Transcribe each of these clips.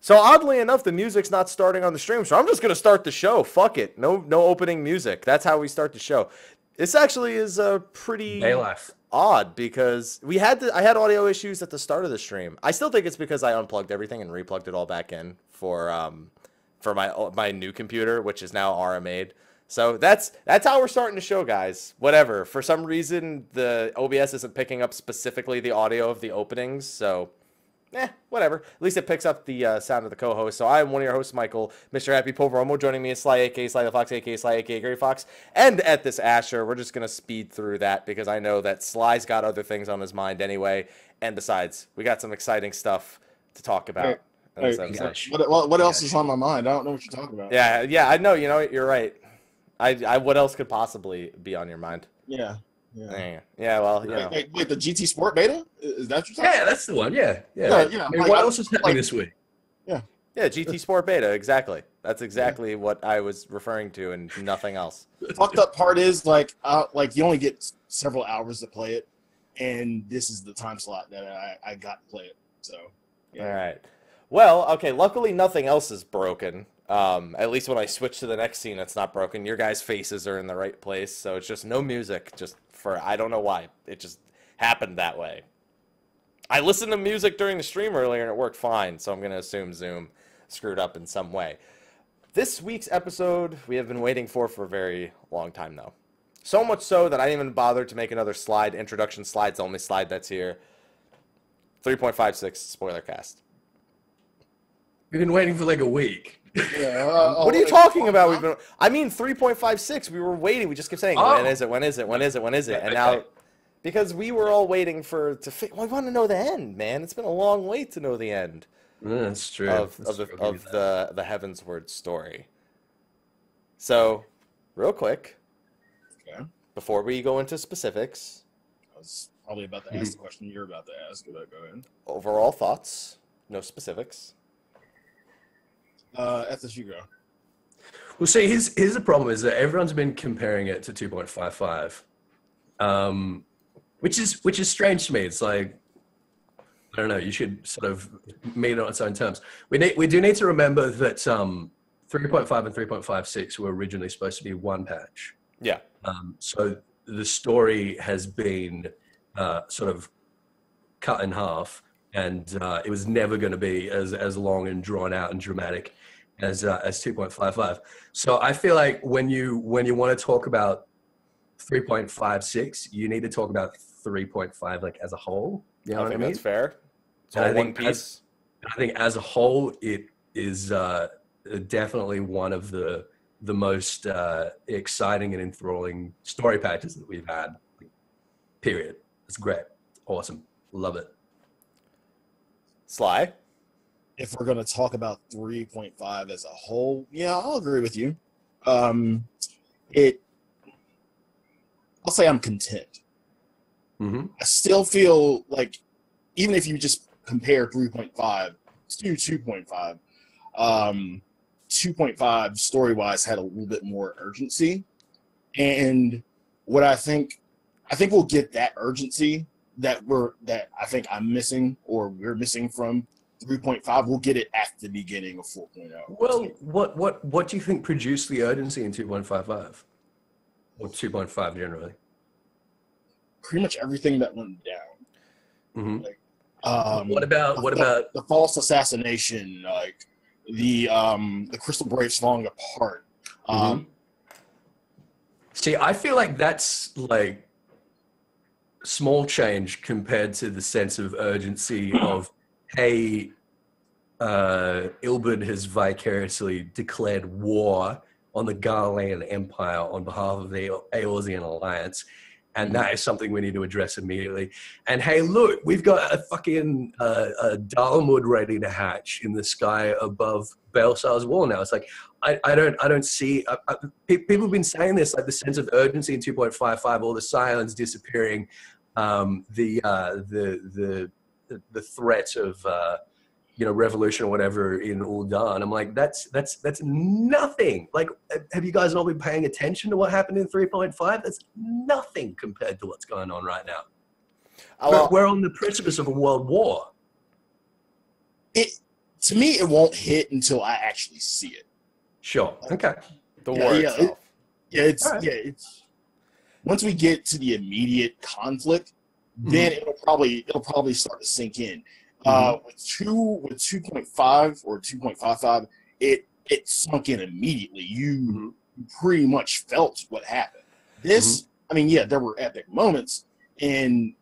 So oddly enough, the music's not starting on the stream, so I'm just gonna start the show. Fuck it, no opening music. That's how we start the show. This actually is pretty odd because I had audio issues at the start of the stream. I still think it's because I unplugged everything and replugged it all back in for my new computer, which is now RMA'd. So that's how we're starting the show, guys. Whatever. For some reason, the OBS isn't picking up specifically the audio of the openings, so whatever. At least it picks up the sound of the co-host. So I'm one of your hosts, Michael, Mr. Happy Poveromo. Joining me is Slyh, aka Slythefox, aka Slyakagreyfox, and Ethys Asher. We're just gonna speed through that because I know that Sly's got other things on his mind anyway. And besides, we got some exciting stuff to talk about. What else is on my mind? I don't know what you're talking about. Yeah, I know. You know, you're right. What else could possibly be on your mind? Yeah. Well, you know. Wait, the GT Sport beta? Is that what you're talking about? Yeah, that's the one. Yeah. I mean, what else is happening this week? Yeah, GT Sport beta, exactly. That's exactly what I was referring to, and nothing else. The fucked up part is like you only get several hours to play it, and this is the time slot that I got to play it. So, yeah. All right. Well, okay. Luckily, nothing else is broken. At least when I switch to the next scene, it's not broken. Your guys' faces are in the right place, so it's just no music. I don't know why. It just happened that way. I listened to music during the stream earlier, and it worked fine, so I'm going to assume Zoom screwed up in some way. This week's episode, we have been waiting for a very long time, though. So much so that I didn't even bother to make another slide. Introduction slide, the only slide that's here. 3.56 Spoilercast. We've been waiting for like a week. What are you talking about? I mean 3.56. We were waiting. We just kept saying, when is it? And now, because we were all waiting we want to know the end, man. It's been a long wait to know the end. That's true. Of the Heavensward story. So, real quick, before we go into specifics, I was probably about to ask the question you're about to ask. Go ahead. Overall thoughts, no specifics. Ethys, you go. Well, see, here's the problem is that everyone's been comparing it to 2.55, which is strange to me. It's like, I don't know, you should sort of meet it on its own terms. We do need to remember that 3.5 and 3.56 were originally supposed to be one patch. Yeah. So the story has been sort of cut in half, and it was never going to be as long and drawn out and dramatic as 2.55. So I feel like when you want to talk about 3.56, you need to talk about 3.5 like as a whole. You know what I mean? That's fair. It's all one piece. I think as a whole, it is definitely one of the most exciting and enthralling story patches that we've had. Period. It's great. It's awesome. Love it. Slyh? If we're going to talk about 3.5 as a whole, yeah, I'll agree with you. I'll say I'm content. Mm-hmm. I still feel like, even if you just compare 3.5 to 2.5, 2.5 story-wise had a little bit more urgency. And what I think we'll get that urgency that I think I'm missing, or we're missing from 3.5. We'll get it at the beginning of 4.0. Well, what do you think produced the urgency in 2.55 or 2.5 generally? Pretty much everything that went down. Mm-hmm. Like, what about the false assassination? Like the Crystal Braves falling apart. See, I feel like that's like small change compared to the sense of urgency of, hey, Ilberd has vicariously declared war on the Garlean Empire on behalf of the Eorzean Alliance, and that is something we need to address immediately. And hey, look, we've got a fucking a Dalmud ready to hatch in the sky above Baelsar's wall now. It's like, I don't see, people have been saying this, like the sense of urgency in 2.55, all the Scions disappearing, the threat of, revolution or whatever in Ul'dan. I'm like, that's nothing. Like, have you guys not been paying attention to what happened in 3.5? That's nothing compared to what's going on right now. We're on the precipice of a world war. to me, it won't hit until I actually see it. Sure. Okay. The war itself. It's once we get to the immediate conflict, then it'll probably start to sink in. With 2.5 or 2.55, it sunk in immediately. You pretty much felt what happened. This, I mean, yeah, there were epic moments, and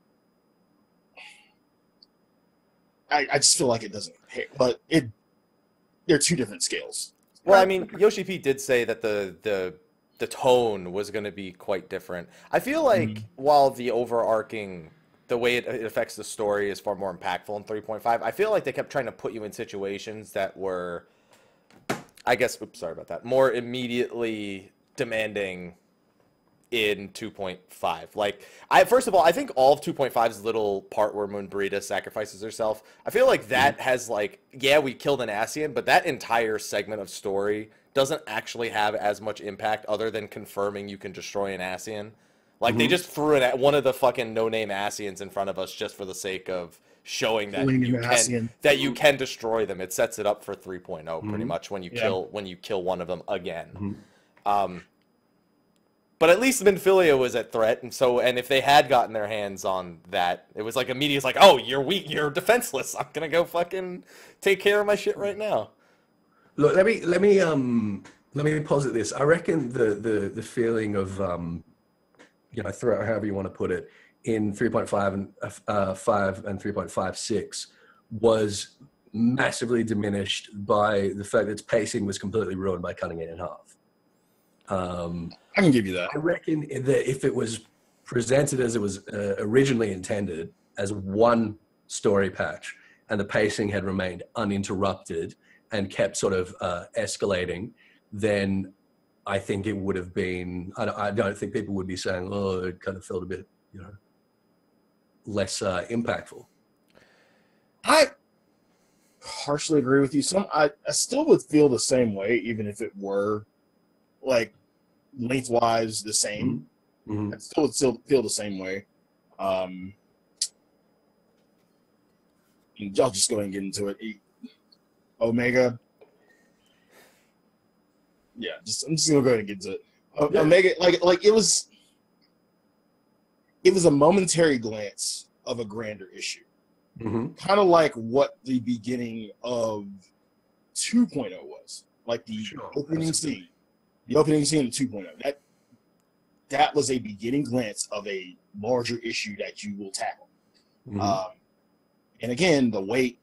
I just feel like it doesn't compare. But they're two different scales. Well, I mean, Yoshi P did say that the tone was going to be quite different. I feel like while the overarching, the way it affects the story is far more impactful in 3.5, I feel like they kept trying to put you in situations that were, I guess, sorry about that, more immediately demanding in 2.5. Like, first of all, I think all of 2.5's little part where Moonbrita sacrifices herself, I feel like that has, like, yeah, we killed an Ascian, but that entire segment of story doesn't actually have as much impact other than confirming you can destroy an Ascian. Like, they just threw it at one of the fucking no-name Ascians in front of us just for the sake of showing that you can destroy them. It sets it up for 3.0 pretty much when you kill one of them again. But at least Minfilia was at threat, and if they had gotten their hands on that, it was like immediate, like, oh, you're weak, you're defenseless. I'm gonna go fucking take care of my shit right now. Look, let me posit this. I reckon the feeling of throughout, however you want to put it, in 3.5 and 5 and 3.56 was massively diminished by the fact that its pacing was completely ruined by cutting it in half. I can give you that. I reckon that if it was presented as it was originally intended, as one story patch, and the pacing had remained uninterrupted and kept sort of escalating, then I think it would have been, I don't think people would be saying, oh, it kind of felt a bit, less impactful. I partially agree with you. I still would feel the same way, even if it were, like, lengthwise the same. I still would feel the same way. I'll just go ahead and get into it. Omega. Yeah, I'm just gonna go ahead and get into it. Omega, like it was a momentary glance of a grander issue. Kind of like what the beginning of 2.0 was. Like the opening scene. The opening scene of 2.0. That was a beginning glance of a larger issue that you will tackle. And again, the weight,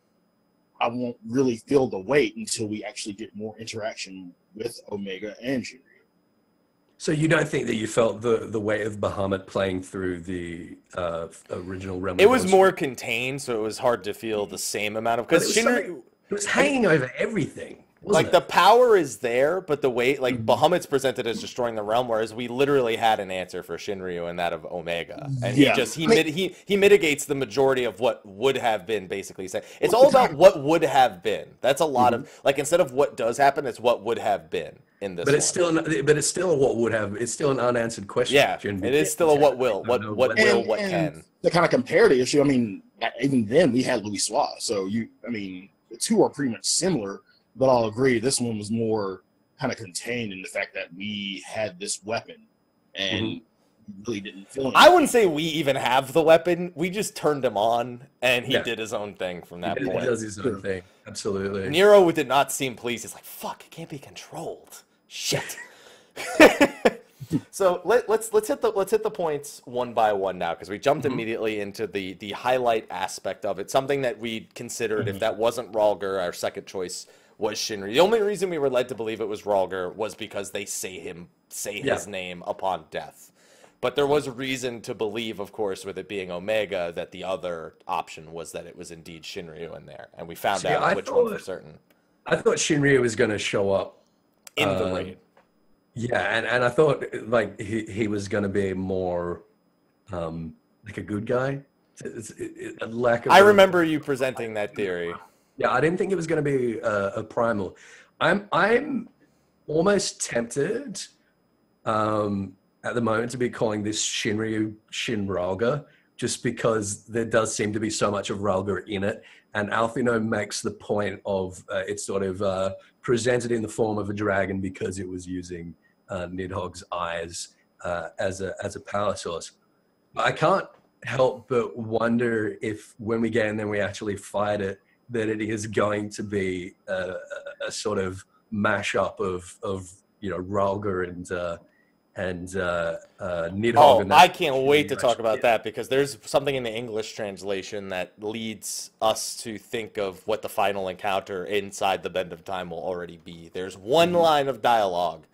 I won't really feel the weight until we actually get more interaction with Omega and Shinryu. So you don't think that you felt the weight of Bahamut playing through the original realm? It was more contained, so it was hard to feel the same amount of, because Shinryu, it was hanging over everything. Like, the power is there, but the weight, like, Bahamut's presented as destroying the realm, whereas we literally had an answer for Shinryu and that of Omega. And he mitigates the majority of what would have been, basically. It's all about what would have been. That's a lot of, like, instead of what does happen, it's what would have been in this. But it's still a what would have. It's still an unanswered question. Yeah, it is still a what will. What can. To kind of compare the issue, I mean, even then we had Louis Slyh. So the two are pretty much similar. But I'll agree, this one was more kind of contained in the fact that we had this weapon and really didn't feel anything. I wouldn't say we even have the weapon. We just turned him on, and he did his own thing from that point. He does his own thing, absolutely. Nero did not seem pleased. He's like, fuck, it can't be controlled. Shit. So let's hit the points one by one now, because we jumped immediately into the highlight aspect of it. Something that we considered, if that wasn't Rhalgr, our second choice was Shinryu. The only reason we were led to believe it was Rhalgr was because they say his name upon death. But there was a reason to believe, of course, with it being Omega, that the other option was that it was indeed Shinryu in there, and we found out which one for certain. I thought Shinryu was going to show up in the raid. Yeah, and I thought like he was going to be more like a good guy. I remember you presenting that theory. Yeah, I didn't think it was going to be a primal. I'm almost tempted at the moment to be calling this Shinryu Shin Rhalgr, just because there does seem to be so much of Rhalgr in it, And Alphino makes the point of it's sort of presented in the form of a dragon because it was using Nidhogg's eyes as a power source. But I can't help but wonder if when we get in there we actually fight it, that it is going to be a sort of mashup of Ralga and Nidhogg. Oh, I can't wait to talk about that, because there's something in the English translation that leads us to think of what the final encounter inside the Bend of Time will already be. There's one line of dialogue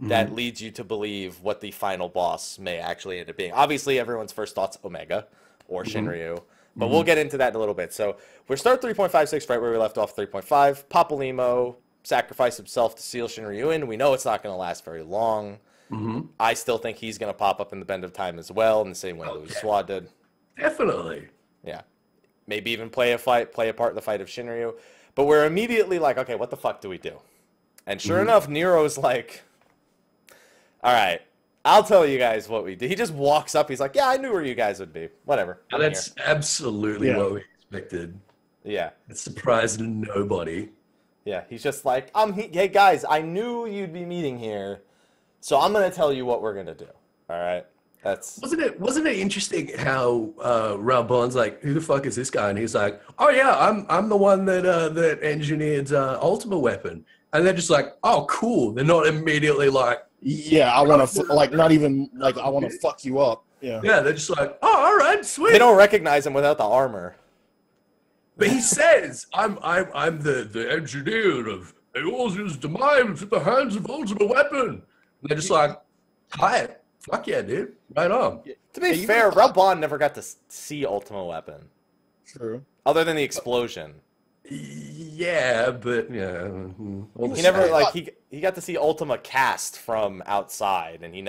that leads you to believe what the final boss may actually end up being. Obviously, everyone's first thought's Omega or Shinryu, but we'll get into that in a little bit. So we're start 3.56 right where we left off 3.5. Papalymo sacrificed himself to seal Shinryu in. We know it's not going to last very long. I still think he's going to pop up in the Bend of Time as well, in the same way Louis Swa did. Definitely. Yeah. Maybe even play a part in the fight of Shinryu. But we're immediately like, okay, what the fuck do we do? And sure enough, Nero's like, all right, I'll tell you guys what we did. He just walks up. He's like, yeah, I knew where you guys would be. Whatever. And that's absolutely what we expected. Yeah. It surprised nobody. Yeah. He's just like, hey, guys, I knew you'd be meeting here, so I'm going to tell you what we're going to do. All right? Wasn't it interesting how Raubon's like, who the fuck is this guy? And he's like, oh, yeah, I'm the one that engineered Ultima Weapon. And they're just like, oh, cool. They're not immediately like, yeah, I want to, not even, I want to fuck you up. Yeah. Yeah, they're just like, oh, all right, sweet. They don't recognize him without the armor. But he says, I'm the engineer of Eorzean's demise at the hands of Ultima Weapon. And they're just like, hi, fuck yeah, dude. Right on. To be fair, Raubon never got to see Ultima Weapon. True. Other than the explosion. Yeah, but yeah. He never he got to see Ultima cast from outside, and he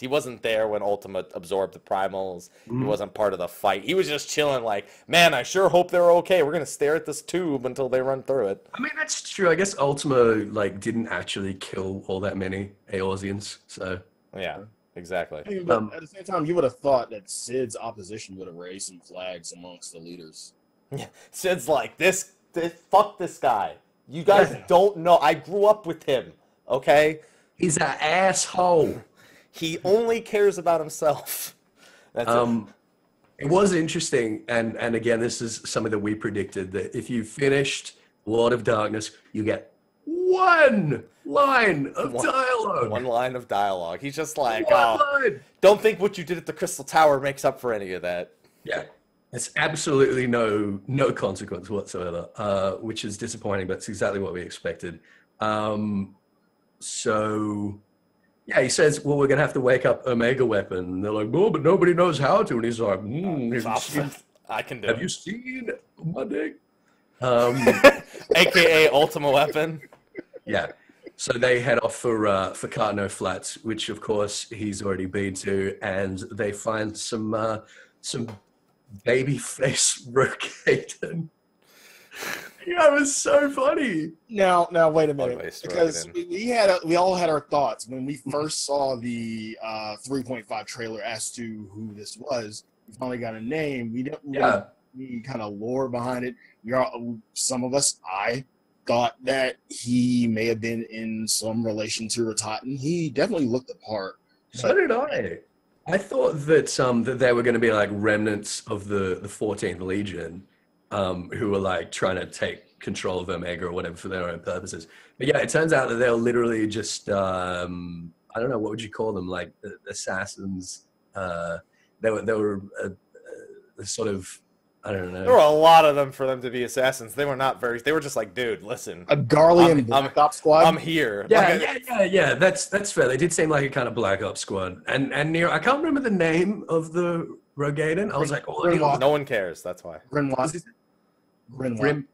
wasn't there when Ultima absorbed the primals. He wasn't part of the fight. He was just chilling like, man, I sure hope they're okay. We're gonna stare at this tube until they run through it. I mean, that's true. I guess Ultima didn't actually kill all that many Eorzeans, so yeah. Exactly. I mean, but at the same time, you would have thought that Sid's opposition would have raised some flags amongst the leaders. Yeah, Sid's like, this fuck this guy. You guys don't know. I grew up with him, okay? He's an asshole. He only cares about himself. That's it was interesting, and again, this is something that we predicted, that if you finished Lord of Darkness, you get one line of dialogue. One line of dialogue. He's just like, don't think what you did at the Crystal Tower makes up for any of that. Yeah. It's absolutely no consequence whatsoever, which is disappointing, but it's exactly what we expected. So, yeah, he says, well, we're going to have to wake up Omega Weapon. And they're like, no, but nobody knows how to. And he's like, I can do have it. You seen my dick? AKA Ultima Weapon. Yeah. So they head off for Carno Flats, which, of course, he's already been to, and they find some babyface Rogaden. Yeah, it was so funny. Now, wait a minute, because we all had our thoughts when we first saw the 3.5 trailer as to who this was. We finally got a name. We didn't really need kind of lore behind it. Some of us, I thought that he may have been in some relation to Rataten. He definitely looked the part. So did I. I thought that that they were going to be like remnants of the 14th Legion, who were trying to take control of Omega or whatever for their own purposes. But yeah, it turns out that they're literally just I don't know, what would you call them? Like assassins. They were sort of, I don't know. There were a lot of them for them to be assassins. They were not very. They were just like, dude, listen. A Garlean Black Ops squad. I'm here. Yeah. That's fair. They did seem like a kind of Black Ops squad. And near, I can't remember the name of the Rogaden. I was like, oh, no one cares. That's why. Grimlot. Grimlot.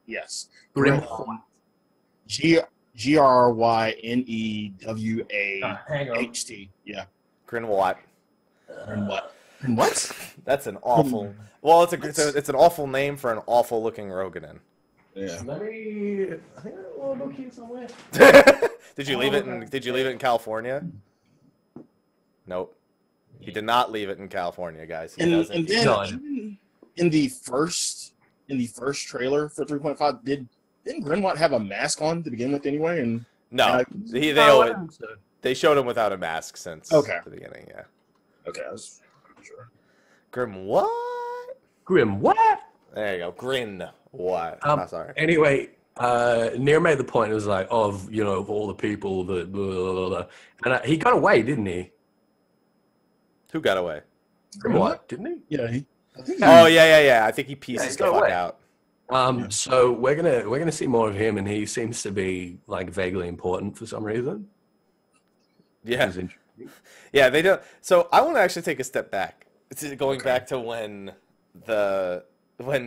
Yes. Grimlot. GRYNEWAHT. Yeah. Grinwat. What? That's an awful. Well, it's an awful name for an awful looking Rogaden. Yeah. I think I'll look here somewhere. Did you leave it in California? Nope. He did not leave it in California, guys. in the first trailer for 3.5, didn't Grimlock have a mask on to begin with anyway? And no, they showed him without a mask since the beginning. Yeah. Okay, I was sure. Grim what? Grim what? There you go. Grin what? Sorry. Anyway, Nier made the point. It was like, of all the people that blah, blah, blah. And he got away, didn't he? Who got away? What? Didn't he? Yeah. Yeah. I think he pieces the fuck out. So we're gonna see more of him, and he seems to be like vaguely important for some reason. Yeah. Yeah, they don't. So I want to actually take a step back. Going back to when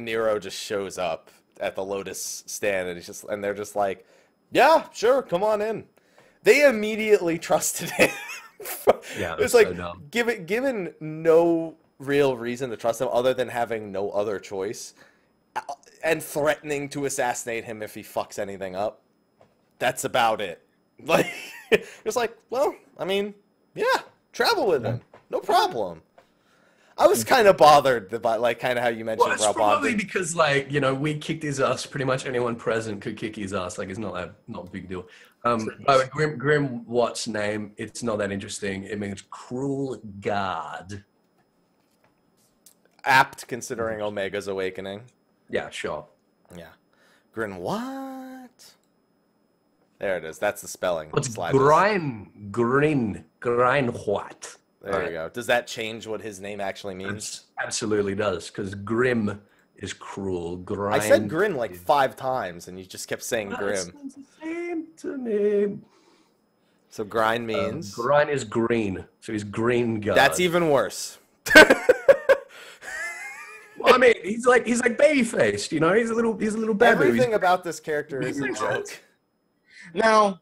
Nero just shows up at the Lotus stand, and they're just like, yeah, sure, come on in. They immediately trusted him. Yeah, it's like so given no real reason to trust him other than having no other choice, and threatening to assassinate him if he fucks anything up. That's about it. Like, it's like, well, I mean, yeah, travel with him, no problem. I was kind of bothered about, like, kind of how you mentioned. Well, it's probably because, like, we kicked his ass. Pretty much anyone present could kick his ass. Like, it's not a big deal. But Grim Watt's name, it's not that interesting. It means cruel god. Apt considering Omega's awakening. Yeah, sure. Yeah. Grin what? There it is. That's the spelling. It's Grin what? There you go. Does that change what his name actually means? It absolutely does, because Grim is cruel. Grind I said Grin like 5 times, and you just kept saying Grim. It's the same to me. So grind means? Grind is green, so he's green god. That's even worse. Well, I mean, he's like baby faced, He's a little baby. Everything about this character is a joke. Now,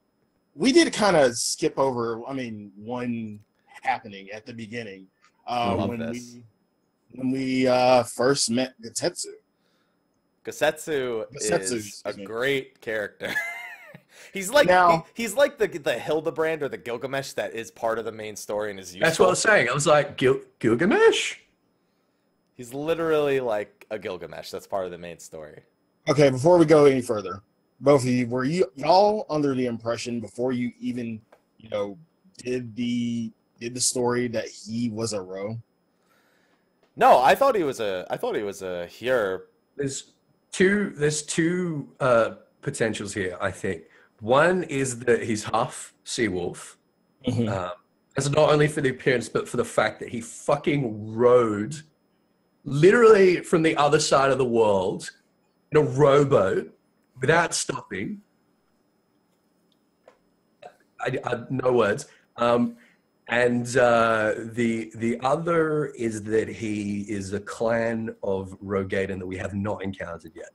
we did kind of skip over. One happening at the beginning when we first met Gasetsu. Gasetsu is a great character. He's like he's like the Hildebrand or the Gilgamesh that is part of the main story and is useful. That's what I was saying. I was like, Gilgamesh? He's literally like a Gilgamesh. That's part of the main story. Okay, before we go any further, both of you, were y'all under the impression before you even, did the story that he was a Ro? No, I thought he was a here. There's two potentials here, I think. One is that he's half sea wolf. Mm-hmm. That's not only for the appearance, but for the fact that he fucking rode literally from the other side of the world in a rowboat without stopping. I no words. And the other is that he is a clan of Rogaden that we have not encountered yet.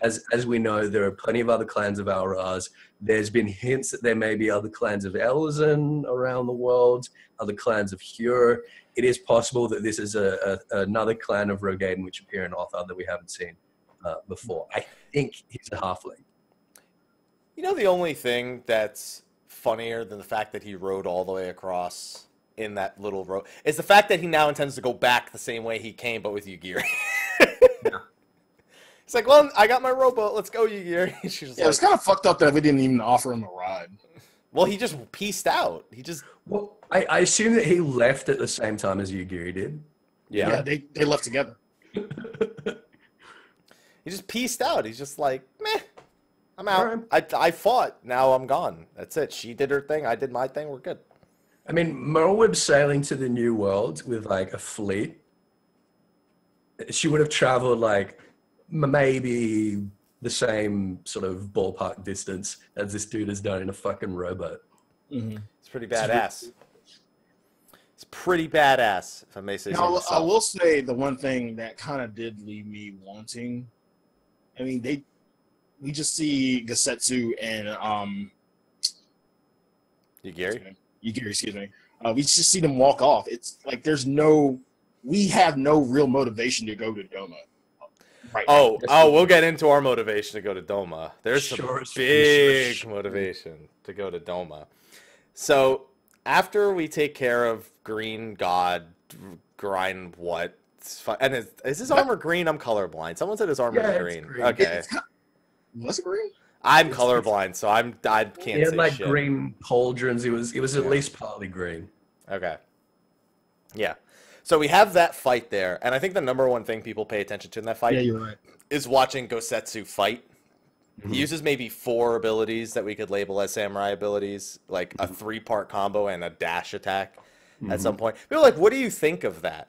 As we know, there are plenty of other clans of Auras. There's been hints that there may be other clans of Elzen around the world, other clans of Hure. It is possible that this is another clan of Rogaden which appear in Othar that we haven't seen before. I think he's a halfling. The only thing that's funnier than the fact that he rode all the way across in that little road is the fact that he now intends to go back the same way he came, but with Yugiri. Yeah. It's like, well, I got my rowboat. Let's go, Yugiri. It was kind of fucked up that we didn't even offer him a ride. Well, he just pieced out. Well, I assume that he left at the same time as Yugiri did. Yeah, they left together. He just pieced out. He's just like, meh, I'm out. Right. I fought. Now I'm gone. That's it. She did her thing. I did my thing. We're good. I mean, Merlweb's sailing to the New World with like a fleet. She would have traveled like maybe the same sort of ballpark distance as this dude has done in a fucking rowboat. Mm-hmm. It's pretty badass. It's pretty badass, if I may say so. I will say the one thing that kind of did leave me wanting. I mean, we just see Gasetsu and Yugiri, excuse me. We just see them walk off. It's like we have no real motivation to go to Doma. Right now. We'll get into our motivation to go to Doma. There's some big motivation to go to Doma. So after we take care of Green God, Grind what It's fun. And is his armor green? I'm colorblind. Someone said his armor is green. Okay. Was it green? I'm colorblind, so I can't say He had like shit. green pauldrons. It was at least partly green. Okay. Yeah. So we have that fight there, and I think the number one thing people pay attention to in that fight you're right. is watching Gosetsu fight. He uses maybe 4 abilities that we could label as samurai abilities, like a 3-part combo and a dash attack at some point. People are like, what do you think of that?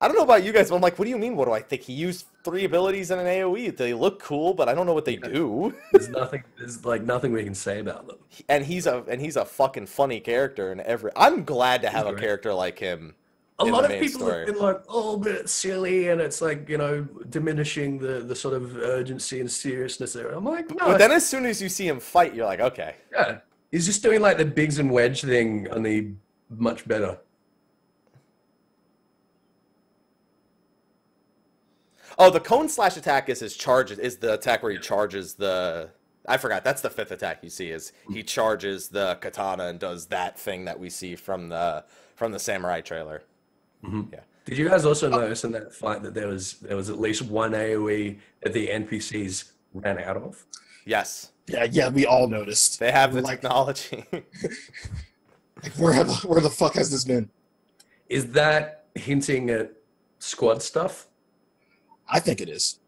I don't know about you guys, but I'm like, what do you mean, what do I think? He used 3 abilities in an AoE. They look cool, but I don't know what they do. There's nothing we can say about them. And he's a fucking funny character in every... I'm glad to have a character like him. A lot of people have been like, oh, but it's silly, and it's like, diminishing the sort of urgency and seriousness there. I'm like, no. But then as soon as you see him fight, you're like, okay. Yeah. He's just doing like the Biggs and Wedge thing, only much better. Oh, the cone slash attack is his charge. Is the attack where he charges the... I forgot. That's the 5th attack you see. Is he charges the katana and does that thing that we see from the samurai trailer. Mm-hmm. Yeah. Did you guys also notice in that fight that there was at least one AoE that the NPCs ran out of? Yes. Yeah, we all noticed. They have the technology. Like, where the fuck has this been? Is that hinting at squad stuff? I think it is.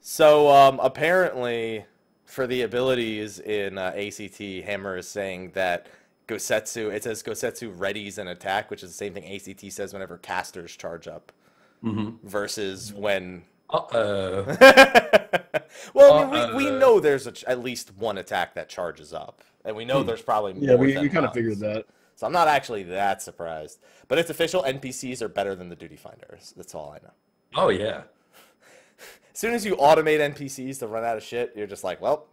So apparently, for the abilities in ACT, Hammer is saying that Gosetsu, it says Gosetsu readies an attack, which is the same thing ACT says whenever casters charge up, versus when... Well, I mean, we know there's at least one attack that charges up, and we know there's probably more than we kind of figured that. So I'm not actually that surprised. But it's official, NPCs are better than the duty finders. That's all I know. Oh, yeah. As soon as you automate NPCs to run out of shit, you're just like, well,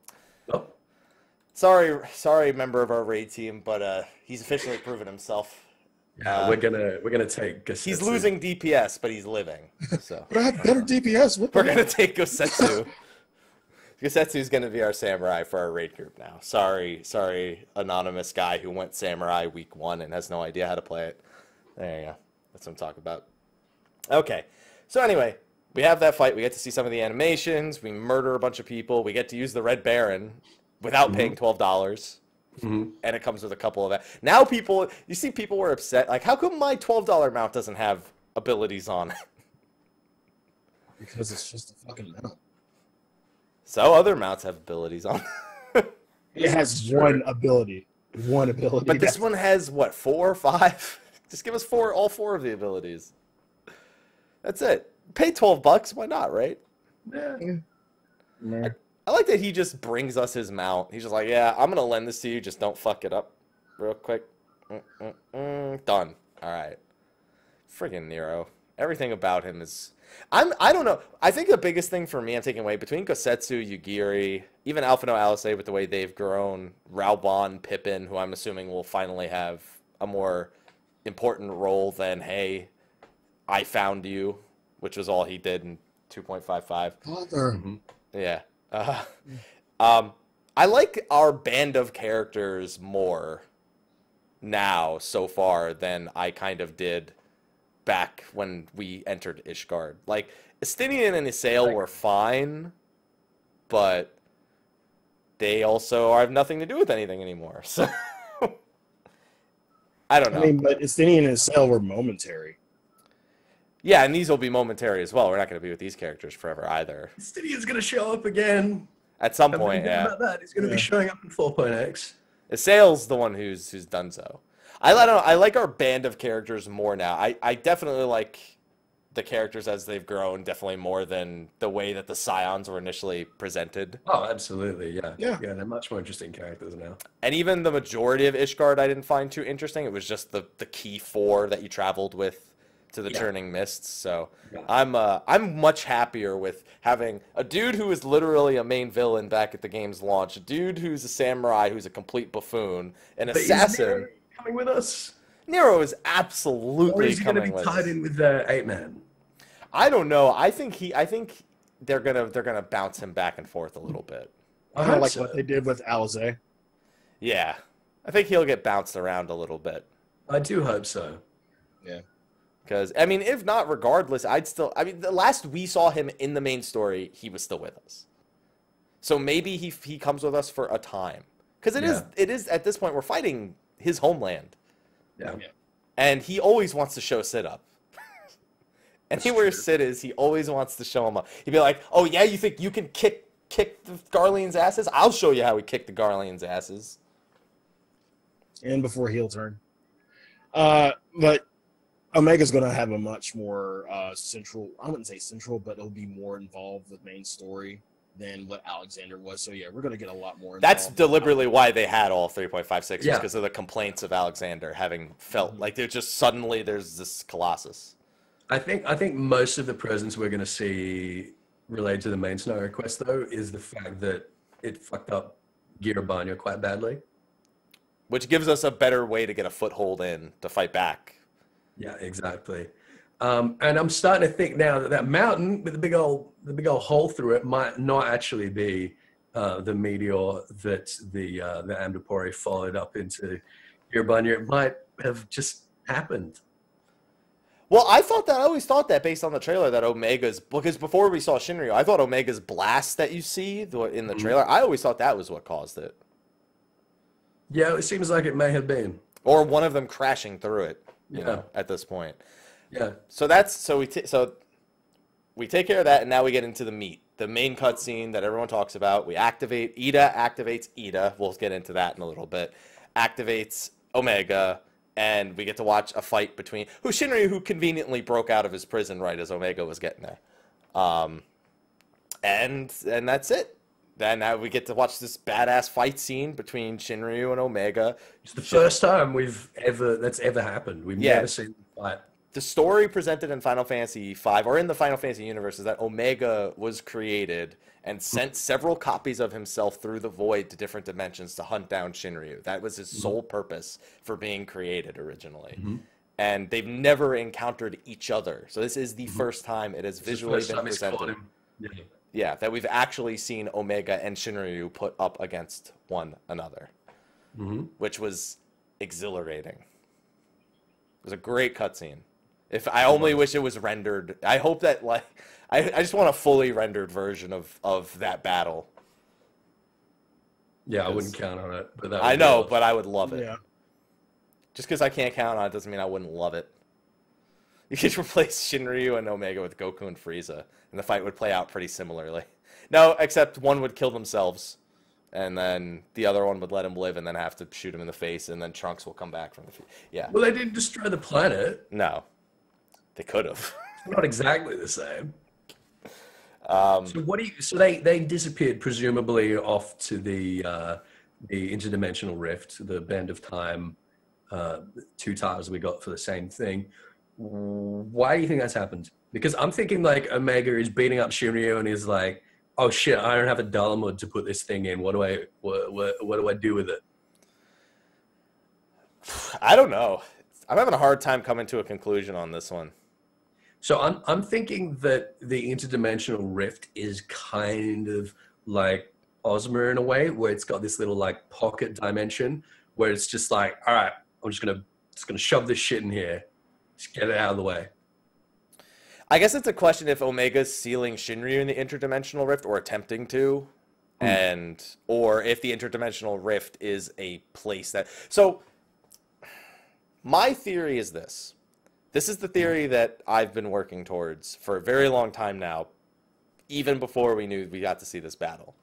sorry, member of our raid team, but he's officially proven himself. Yeah, we're gonna take Gosetsu. He's losing DPS, but he's living. So but I have better DPS. We're gonna take Gosetsu. Gosetsu is gonna be our samurai for our raid group now. Sorry, anonymous guy who went samurai week 1 and has no idea how to play it. There you go. That's what I'm talking about. Okay, so anyway. We have that fight. We get to see some of the animations. We murder a bunch of people. We get to use the Red Baron without paying $12. And it comes with a couple of that. Now you see people were upset. Like, how come my $12 mount doesn't have abilities on it? Because it's just a fucking mount. So other mounts have abilities on it. has one ability. But this one has, what, 4 or 5? Just give us all 4 of the abilities. That's it. Pay $12, why not, right? Yeah. I like that he just brings us his mount. He's just like, yeah, I'm gonna lend this to you, just don't fuck it up real quick. Done. Alright. Friggin' Nero. Everything about him is... I don't know. I think the biggest thing for me I'm taking away, between Gosetsu, Yugiri, even Alpha No Alice with the way they've grown, Raoban, Pippin, who I'm assuming will finally have a more important role than, hey, I found you, which was all he did in 2.55. Father. Yeah. I like our band of characters more now so far than I kind of did back when we entered Ishgard. Like, Estinian and Isael were fine, but they also have nothing to do with anything anymore. So I don't know. I mean, but Estinian and Isael were momentary. Yeah, and these will be momentary as well. We're not going to be with these characters forever either. Stinian's going to show up again. At some point, yeah. About that. He's going to be showing up in 4.x. Isael's the one who's done so. I like our band of characters more now. I definitely like the characters as they've grown, definitely more than the way that the Scions were initially presented. Oh, absolutely, yeah. Yeah, they're much more interesting characters now. And even the majority of Ishgard I didn't find too interesting. It was just the key 4 that you traveled with to the Turning Mists. So I'm much happier with having a dude who is literally a main villain back at the game's launch, a dude who's a samurai who's a complete buffoon, an assassin. Is Nero coming with us? Nero is absolutely or is he coming going to be with tied us. in with 8-man? I don't know. I think they're gonna bounce him back and forth a little bit. I don't like what they did with Alize. Yeah, I think he'll get bounced around a little bit. I do hope so. Yeah. Because, I mean, if not, regardless, the last we saw him in the main story, he was still with us. So maybe he comes with us for a time. Because it is, at this point, we're fighting his homeland. Yeah. And he always wants to show Sid up. Anywhere Sid is, he always wants to show him up. He'd be like, oh, yeah, you think you can kick the Garlean's asses? I'll show you how we kick the Garlean's asses. And before heel turn. But Omega's going to have a much more central, I wouldn't say central, but it'll be more involved with main story than what Alexander was. So, yeah, we're going to get a lot more involved. That's deliberately why they had all 3.56, because of the complaints of Alexander having felt like there's this Colossus. I think most of the presence we're going to see related to the main scenario quest, though, is the fact that it fucked up Girabanya quite badly. Which gives us a better way to get a foothold in to fight back. Yeah, exactly. And I'm starting to think now that mountain with the big old hole through it might not actually be the meteor that the Amdapori followed up into Girabanya. It might have just happened. Well, I always thought that based on the trailer that Omega's, because before we saw Shinryu, I thought Omega's blast that you see in the trailer, I always thought that was what caused it. Yeah, it seems like it may have been. Or one of them crashing through it, you know, at this point. Yeah. So we take care of that, and now we get into the meat. The main cutscene that everyone talks about. We activate, Ida activates Ida. We'll get into that in a little bit. Activates Omega, and we get to watch a fight between Shinryu, who conveniently broke out of his prison right as Omega was getting there. And that's it. Then now we get to watch this badass fight scene between Shinryu and Omega. It's the first time that's ever happened. We've never seen the fight. The story presented in Final Fantasy V, or in the Final Fantasy universe, is that Omega was created and sent several copies of himself through the void to different dimensions to hunt down Shinryu. That was his sole purpose for being created originally. And they've never encountered each other. So this is the first time it has visually been presented. Yeah, that we've actually seen Omega and Shinryu put up against one another, which was exhilarating. It was a great cutscene. I only wish it was rendered. I hope that, like, I just want a fully rendered version of that battle. Yeah, I wouldn't count on it. But I know, but I would love it. Yeah. Just because I can't count on it doesn't mean I wouldn't love it. You could replace Shinryu and Omega with Goku and Frieza, and the fight would play out pretty similarly. No, except one would kill themselves, and then the other one would let him live and then have to shoot him in the face, and then Trunks will come back from the yeah. Well, they didn't destroy the planet. No. They could have. Not exactly the same. So they disappeared presumably off to the interdimensional rift, the Bend of Time, 2 tiles we got for the same thing. Why do you think that's happened? Because I'm thinking like Omega is beating up Shinryu and he's like, oh shit, I don't have a Dalamud to put this thing in. What do I do with it? I don't know. I'm having a hard time coming to a conclusion on this one. So I'm thinking that the interdimensional rift is kind of like Ozma in a way, where it's got this little like pocket dimension where it's just like, all right, I'm just gonna shove this shit in here, just get it out of the way. I guess it's a question if Omega's sealing Shinryu in the interdimensional rift or attempting to, or if the interdimensional rift is a place that. So my theory is this. This is the theory that I've been working towards for a very long time now, even before we knew we got to see this battle.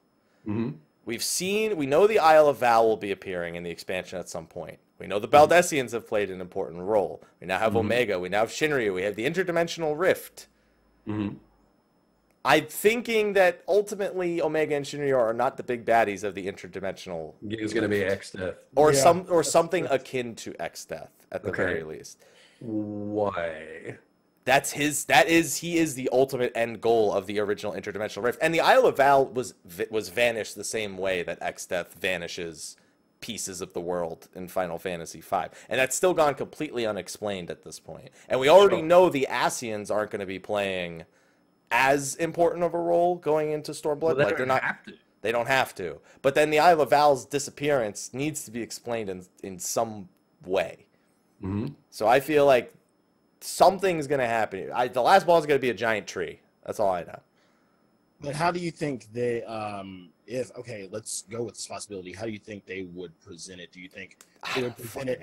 We know the Isle of Val will be appearing in the expansion at some point. We know the Baldessians have played an important role. We now have Omega. We now have Shinryu. We have the interdimensional rift. I'm thinking that ultimately Omega and Shinryu are not the big baddies of the interdimensional. It's going to be X-Death. Or something akin to X-Death at the very least. Why? He is the ultimate end goal of the original interdimensional rift. And the Isle of Val was vanished the same way that X-Death vanishes pieces of the world in Final Fantasy V. And that's still gone completely unexplained at this point. And we already know the Ascians aren't going to be playing as important of a role going into Stormblood. Well, they don't have to. But then the Isle of Val's disappearance needs to be explained in some way. So I feel like something's gonna happen. The last ball is gonna be a giant tree. That's all I know. But how do you think they, let's go with this possibility. How do you think they would present it? Do you think they would present it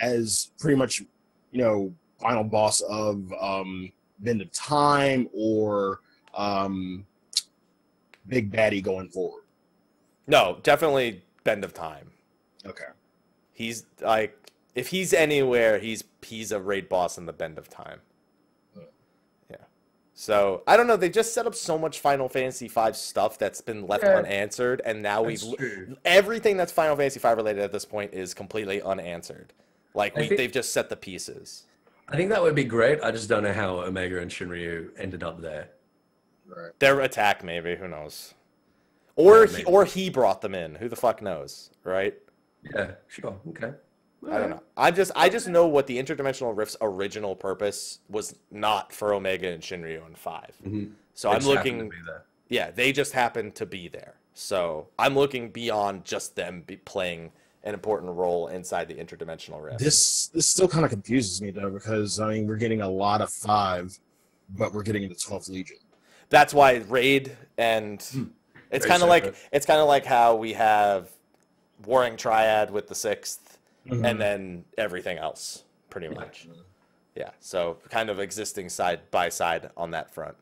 as pretty much, final boss of Bend of Time or Big Baddie going forward? No, definitely Bend of Time. Okay. He's like, if he's anywhere, he's a raid boss in the Bend of Time. Yeah. So I don't know. They just set up so much Final Fantasy V stuff that's been left unanswered, and now everything that's Final Fantasy V related at this point is completely unanswered. Like they've just set the pieces. I think that would be great. I just don't know how Omega and Shinryu ended up there. Right. Their attack, maybe. Who knows? Or he brought them in. Who the fuck knows, right? Yeah, sure. Okay. I don't know. I just know what the Interdimensional Rift's original purpose was not for Omega and Shinryu in 5. Mm-hmm. So I'm looking. Yeah, they just happened to be there. So I'm looking beyond just them playing an important role inside the Interdimensional Rift. This still kind of confuses me though, because we're getting a lot of 5, but we're getting the 12th Legion. That's why raid and it's kind of like how we have Warring Triad with the 6th, and then everything else pretty much. Yeah, so kind of existing side by side on that front.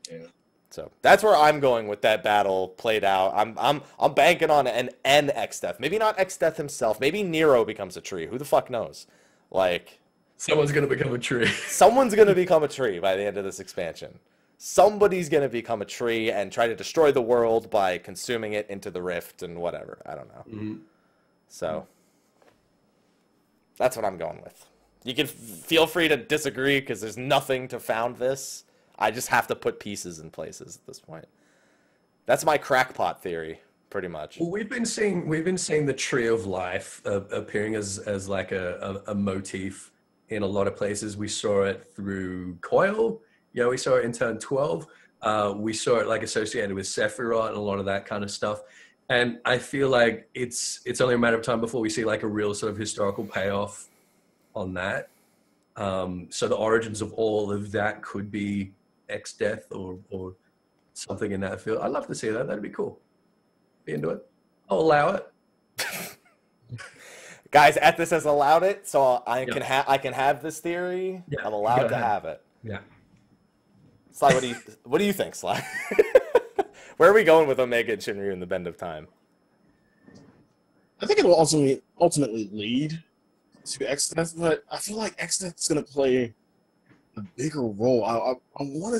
Yeah. So that's where I'm going with that battle played out. I'm banking on an Exdeath. Maybe not Exdeath himself. Maybe Nero becomes a tree. Who the fuck knows? Like, someone's gonna become a tree. Someone's gonna become a tree by the end of this expansion. Somebody's gonna become a tree and try to destroy the world by consuming it into the rift and whatever. I don't know. Mm-hmm. So that's what I'm going with. You can feel free to disagree because there's nothing to found this. I just have to put pieces in places at this point. That's my crackpot theory, pretty much. Well, we've been seeing the Tree of Life appearing as like a motif in a lot of places. We saw it through Coil. Yeah, we saw it in Turn 12. We saw it like associated with Sephiroth and a lot of that kind of stuff. And I feel like it's only a matter of time before we see like a real sort of historical payoff on that. So the origins of all of that could be Exdeath or something in that field. I'd love to see that. That'd be cool. Be into it. I'll allow it. Guys, Ethys has allowed it, so I can have this theory. Yeah, I'm allowed to have it. Yeah. Sly, what do you think, Sly? Where are we going with Omega and Shinryu in the Bend of Time? I think it will ultimately lead to Exdeath, but I feel like Exdeath is going to play a bigger role. I want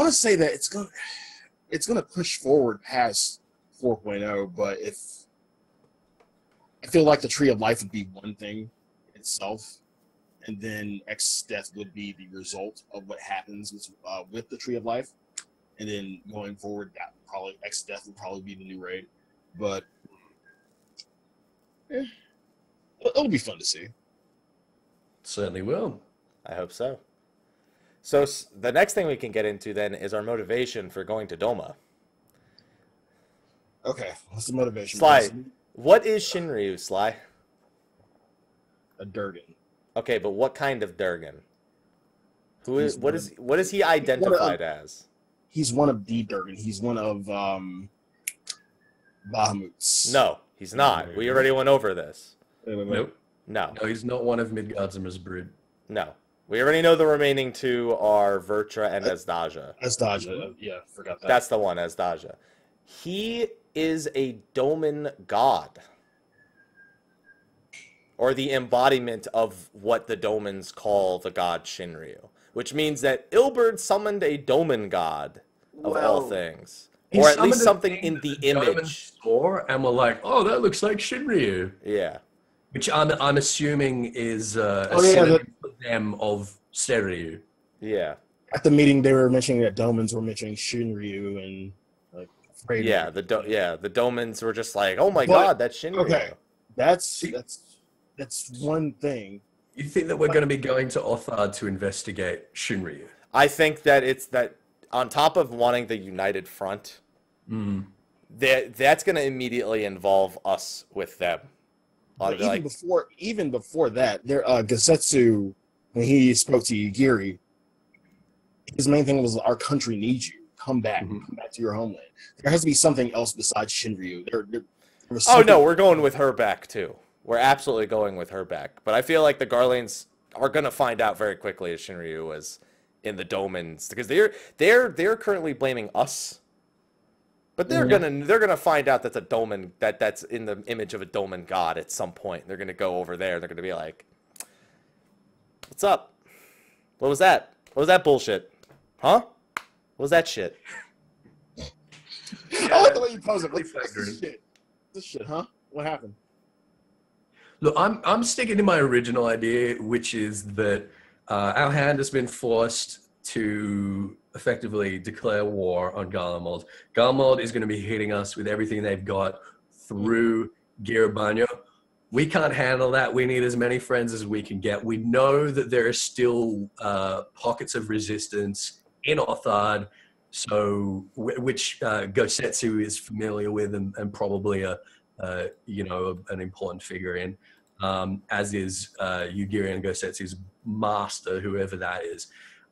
to say that it's going to push forward past 4.0, but I feel like the Tree of Life would be one thing itself, and then Exdeath would be the result of what happens with the Tree of Life, and then going forward, Exdeath would probably be the new raid, but it'll be fun to see. Certainly will. I hope so. So the next thing we can get into then is our motivation for going to Doma. Okay, what's the motivation? Sly, what is Shinryu, Sly? A Durgan. Okay, but what kind of Durgan? What is he identified as? He's one of the Durgan. He's one of Bahamut's. No, he's not. We already went over this. Nope. No, he's not one of Midgardsormr's brood. No. We already know the remaining two are Vertra and Azdaja. Azdaja, yeah, forgot that. That's the one, Azdaja. He is a Doman god. Or the embodiment of what the Domans call the god Shinryu. Which means that Ilberd summoned a Doman god of all things. Or at least something in the image. And we're like, oh, that looks like Shinryu. Yeah. Which I'm assuming is a synonym for them of Seiryu. Yeah. At the meeting, they were mentioning that Domans were mentioning Shinryu and like. Yeah, the Domans were just like, oh my god, that's Shinryu. Okay, that's one thing. You think that we're going to be going to Othard to investigate Shinryu? I think that it's that on top of wanting the united front, that's going to immediately involve us with them. But even before that, there Gosetsu, when he spoke to Yagiri, his main thing was our country needs you. Come back to your homeland. There has to be something else besides Shinryu. There was oh no, we're going with her back too. We're absolutely going with her back. But I feel like the Garlands are gonna find out very quickly that Shinryu was in the Domans, because they're currently blaming us. But they're gonna find out that's a Doman, that's in the image of a Doman god at some point. They're gonna go over there. They're gonna be like, "What's up? What was that? What was that bullshit? Huh? What was that shit?" I like the way you pose it. Like, this shit, huh? What happened? Look, I'm sticking to my original idea, which is that our hand has been forced to effectively declare war on Garlemald. Garlemald is going to be hitting us with everything they've got through Giribanya. We can't handle that. We need as many friends as we can get. We know that there are still pockets of resistance in Othard, so which Gosetsu is familiar with and probably an important figure in, as is Yugiri and Gosetsu's master, whoever that is.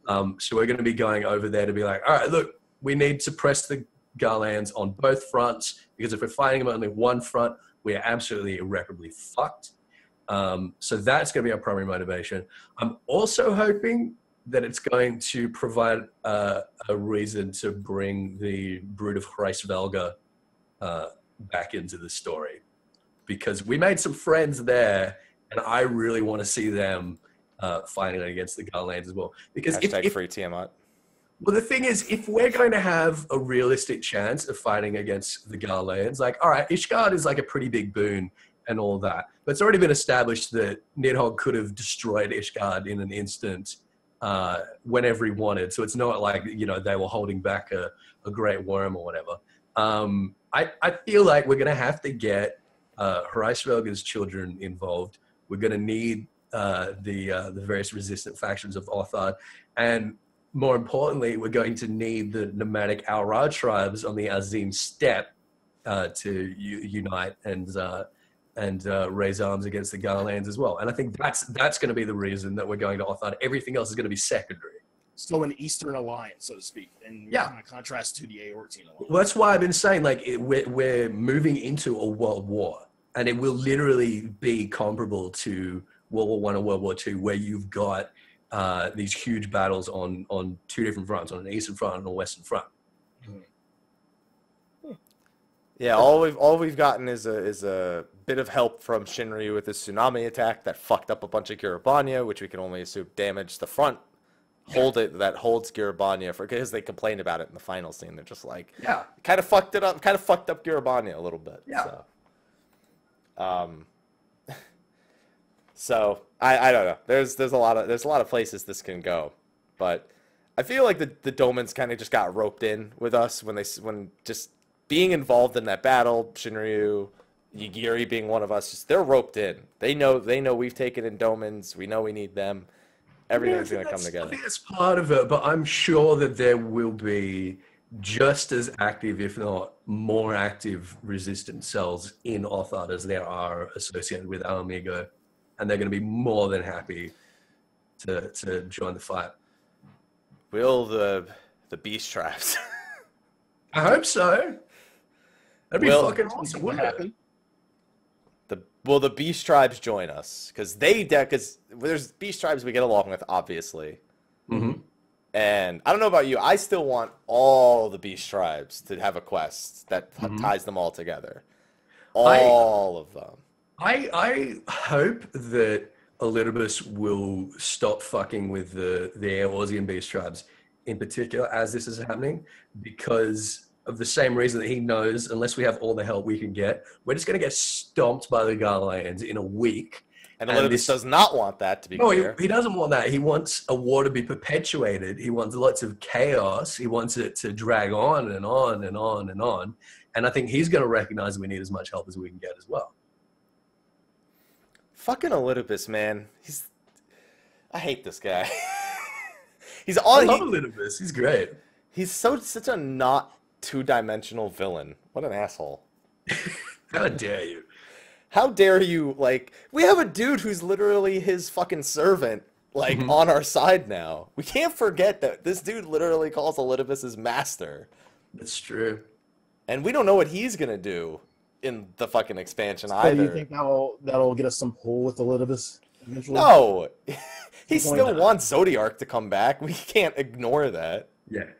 So we're going to be going over there to be like, all right, look, we need to press the Garlands on both fronts, because if we're fighting them on only one front, we are absolutely irreparably fucked. So that's going to be our primary motivation. I'm also hoping that it's going to provide a reason to bring the Brood of Hreisvelga back into the story, because we made some friends there, and I really want to see them fighting against the Garlands as well. Because if free Tiamat. Well, the thing is, if we're going to have a realistic chance of fighting against the Garlands, like, all right, Ishgard is like a pretty big boon and all that, but it's already been established that Nidhogg could have destroyed Ishgard in an instant whenever he wanted. So it's not like, they were holding back a great worm or whatever. I feel like we're going to have to get Hreisvelga's children involved. We're going to need the various resistant factions of Othard, and more importantly, we're going to need the nomadic Aura tribes on the Azim steppe to unite and raise arms against the Garlands as well. And I think that's going to be the reason that we're going to Othard. Everything else is going to be secondary. So an Eastern alliance, so to speak, and kind of contrast to the Aortean alliance. Well, that's why I've been saying, like, we're moving into a world war, and it will literally be comparable to World War I and World War II, where you've got these huge battles on two different fronts, on an eastern front and a western front. Yeah, all we've gotten is a bit of help from Shinryu with his tsunami attack that fucked up a bunch of Giribanya, which we can only assume damaged the front. That holds Giribanya, because they complained about it in the final scene. They're just like, kind of fucked it up, kind of fucked up Giribanya a little bit. Yeah. So I don't know. There's a lot of places this can go, but I feel like the Domans kind of just got roped in with us when just being involved in that battle. Shinryu, Yagiri being one of us, they're roped in. They know we've taken in Domans. We know we need them. Everything's going to come together. I think that's part of it, but I'm sure that there will be just as active, if not more active, resistant cells in Othard as there are associated with Al Amigo, and they're going to be more than happy to join the fight. Will the beast tribes? I hope so. That'd be fucking awesome. Wouldn't it? Will the beast tribes join us? Because there's beast tribes we get along with, obviously. Mm-hmm. And I don't know about you, I still want all the beast tribes to have a quest that ties them all together. All of them. I hope that Elidibus will stop fucking with the Eorzean beast tribes in particular as this is happening, because of the same reason that he knows unless we have all the help we can get, we're just going to get stomped by the Garlands in a week. And Elidibus does not want that, to be clear. He doesn't want that. He wants a war to be perpetuated. He wants lots of chaos. He wants it to drag on and on and on and on. And I think he's going to recognize that we need as much help as we can get as well. Fucking Elidibus, man. I hate this guy. I love Elidibus. He's great. He's such a not two-dimensional villain. What an asshole. How dare you? How dare you, like, we have a dude who's literally his fucking servant, like, on our side now. We can't forget that this dude literally calls Elidibus his master. That's true. And we don't know what he's gonna do in the fucking expansion either. Do you think that'll get us some pull with Elidibus eventually? No! He still wants Zodiark to come back. We can't ignore that. Yeah.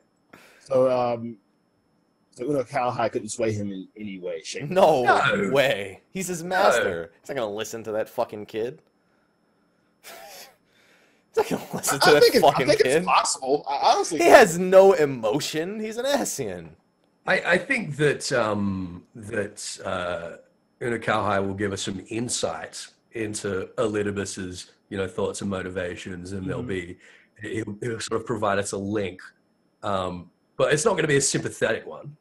So, Uno Kalhai couldn't sway him in any way, shape. No way. He's his master. He's not gonna listen to that fucking kid. He's not gonna listen to that fucking kid. I think it's possible. I honestly, he has no emotion. He's an Ascian. I think that Uno Kalhai will give us some insights into Elidibus's, thoughts and motivations, and he'll sort of provide us a link. But it's not going to be a sympathetic one.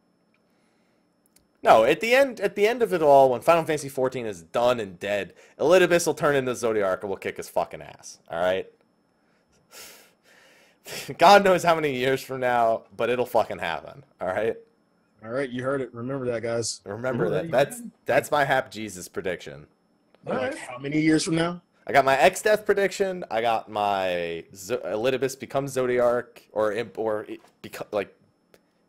No, at the end of it all, when Final Fantasy XIV is done and dead, Elidibus will turn into Zodiark and will kick his fucking ass. All right. God knows how many years from now, but it'll fucking happen. All right. All right, you heard it. Remember that, guys. Remember that. That's my Hap Jesus prediction. Like how many years from now? I got my X-Death prediction. I got my Elidibus becomes Zodiark, or like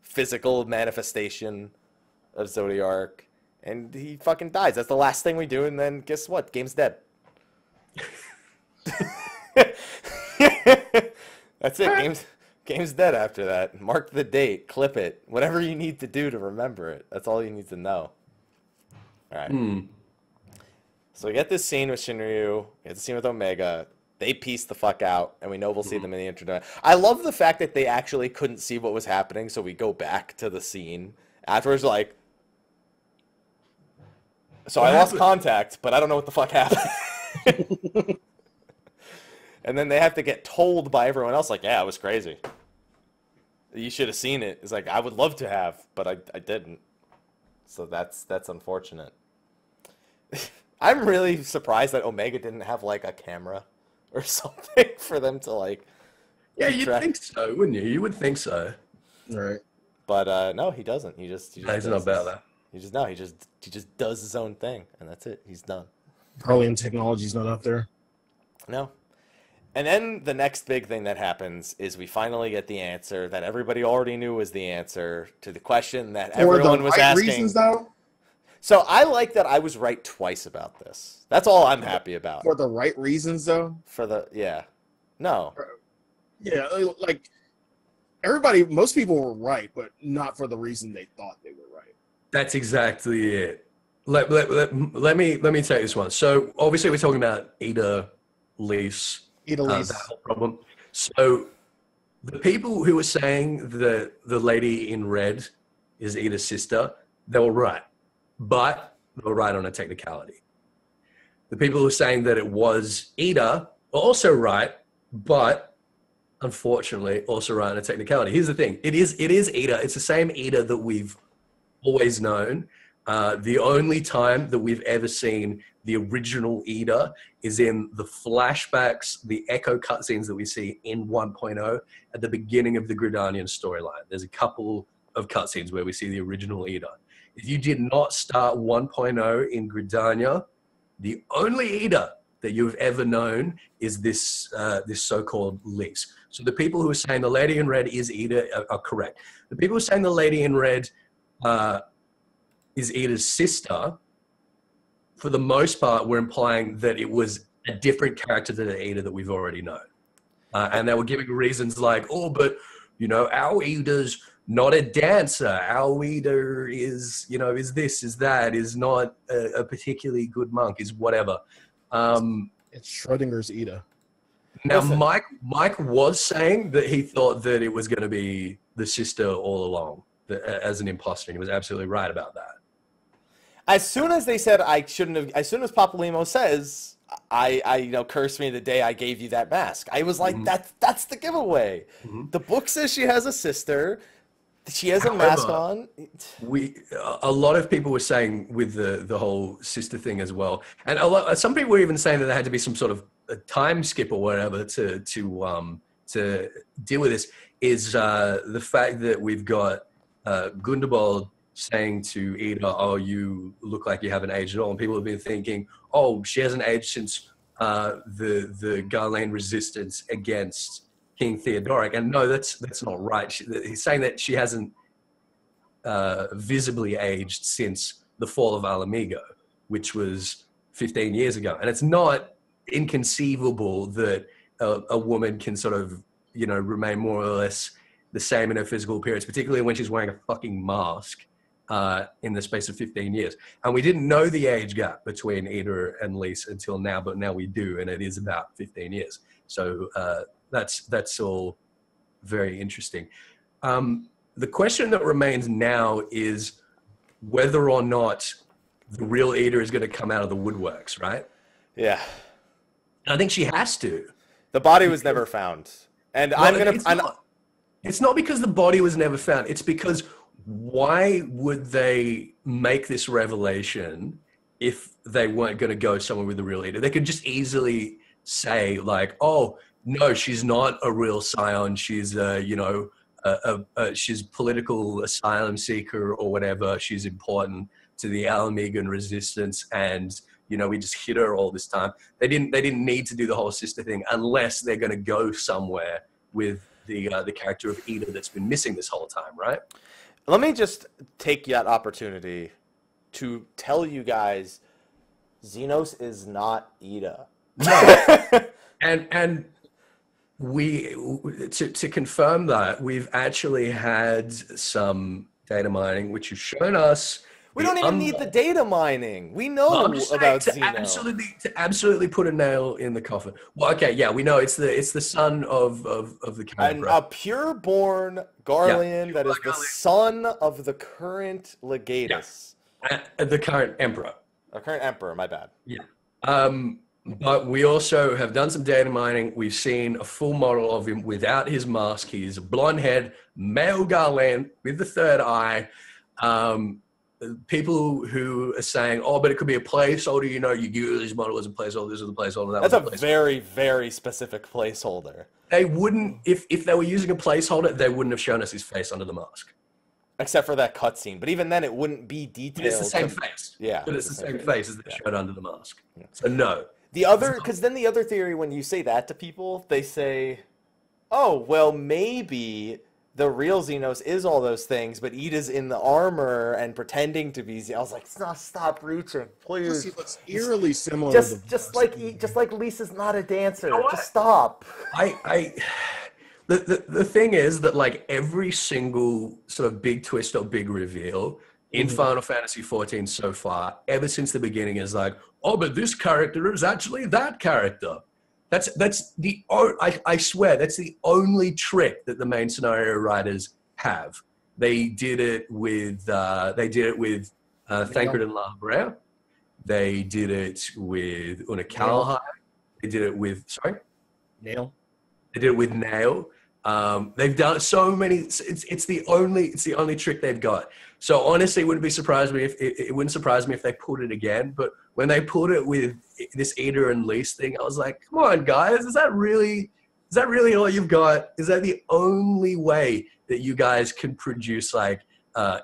physical manifestation of Zodiark, and he fucking dies. That's the last thing we do, and then guess what? Game's dead. That's it. Game's dead after that. Mark the date. Clip it. Whatever you need to do to remember it. That's all you need to know. All right. So we get this scene with Shinryu. We get the scene with Omega. They piece the fuck out, and we know we'll see them in the introduction. I love the fact that they actually couldn't see what was happening, so we go back to the scene afterwards, like, so I lost contact, but I don't know what the fuck happened. And then they have to get told by everyone else, like, yeah, it was crazy. You should have seen it. It's like, I would love to have, but I didn't. So that's unfortunate. I'm really surprised that Omega didn't have, like, a camera or something for them to, like... Yeah, you'd think so, wouldn't you? You would think so. Right. But, no, he doesn't. He just he's not about that. He just does his own thing, and that's it. He's done. Probably in technology's not up there. No. And then the next big thing that happens is we finally get the answer that everybody already knew was the answer to the question that everyone was asking. For the right reasons, though? So I like that I was right twice about this. That's all I'm happy about. For the right reasons, though? No. Yeah, like, most people were right, but not for the reason they thought they were right. That's exactly it. Let me take this one. So obviously we're talking about Eda Lys. That whole problem. So the people who were saying that the lady in red is Eda's sister, they were right. But they were right on a technicality. The people who were saying that it was Eda were also right, but unfortunately also right on a technicality. Here's the thing. It is Eda. It's the same Eda that we've always known. The only time that we've ever seen the original Eda is in the flashbacks, the echo cutscenes that we see in 1.0 at the beginning of the Gridanian storyline. There's a couple of cutscenes where we see the original Eda. If you did not start 1.0 in Gridania, the only Eda that you've ever known is this so-called Lys. So the people who are saying the lady in red is Eda are correct. The people who are saying the lady in red is Eda's sister, for the most part, we're implying that it was a different character than the Eda that we've already known. And they were giving reasons like, oh, but, our Eda's not a dancer. Our Eda is, is this, is that, is not a particularly good monk, is whatever. It's Schrodinger's Eda. Now, Mike was saying that he thought that it was going to be the sister all along as an imposter. He was absolutely right about that. As soon as they said I shouldn't have, as soon as Papalymo says, I curse me the day I gave you that mask, I was like, that's the giveaway. The book says she has a sister. She has a mask on. A lot of people were saying with the whole sister thing as well, and some people were even saying that there had to be some sort of a time skip or whatever to deal with this. Is the fact that we've got Gundobald saying to Eda, "Oh, you look like you haven't aged at all," and people have been thinking, "Oh, she hasn't aged since the Garlane resistance against King Theodoric." And no, that's not right. He's saying that she hasn't visibly aged since the fall of Alamigo, which was 15 years ago. And it's not inconceivable that a woman can sort of, remain more or less the same in her physical appearance, particularly when she's wearing a fucking mask in the space of 15 years. And we didn't know the age gap between Eda and Lys until now, but now we do, and it is about 15 years. So that's all very interesting. The question that remains now is whether or not the real Eda is going to come out of the woodworks, right? Yeah. I think she has to. The body was never found. And it's not because the body was never found. It's because why would they make this revelation if they weren't going to go somewhere with the real Eda? They could just easily say like, "Oh, no, she's not a real scion. She's she's political asylum seeker or whatever. She's important to the Alamigan resistance, and we just hid her all this time." They didn't need to do the whole sister thing unless they're going to go somewhere with the character of Eda that's been missing this whole time, right? Let me just take that opportunity to tell you guys, Xenos is not Eda. No. and we to confirm that, we've actually had some data mining which has shown us. We don't even need the data mining. We know about Xeno. To absolutely put a nail in the coffin. Well, okay, yeah, we know it's the son of the character. And a pure-born Garlean that is the son of the current legatus. Yeah. The current emperor. The current emperor, my bad. Yeah. But we also have done some data mining. We've seen a full model of him without his mask. He's a blonde-haired male Garlean with the third eye. People who are saying, "Oh, but it could be a placeholder," you use this model as a placeholder, this is the placeholder. That's a very, very specific placeholder. They wouldn't, if they were using a placeholder, they wouldn't have shown us his face under the mask. Except for that cutscene. But even then, it wouldn't be detailed. But it's the same face. Yeah. But it's the same face as they showed under the mask. Yeah. So no. Because then the other theory, when you say that to people, they say, "Oh, well, maybe the real Xenos is all those things, but Eda's in the armor and pretending to be Xenos." I was like, stop reaching, please. He looks eerily similar. Just like Lisa's not a dancer. Just stop. The thing is that like every single sort of big twist or big reveal in Final Fantasy XIV so far, ever since the beginning, is like, "Oh, but this character is actually that character." I swear that's the only trick that the main scenario writers have. They did it with Thancred and Lavera. They did it with Una Kalahai. They did it with Nail. They did it with Nail. They've done so many. It's the only trick they've got. So honestly, it wouldn't surprise me if they pulled it again. But when they pulled it with this Eda and Lys thing, I was like, "Come on, guys! Is that really all you've got? Is that the only way that you guys can produce like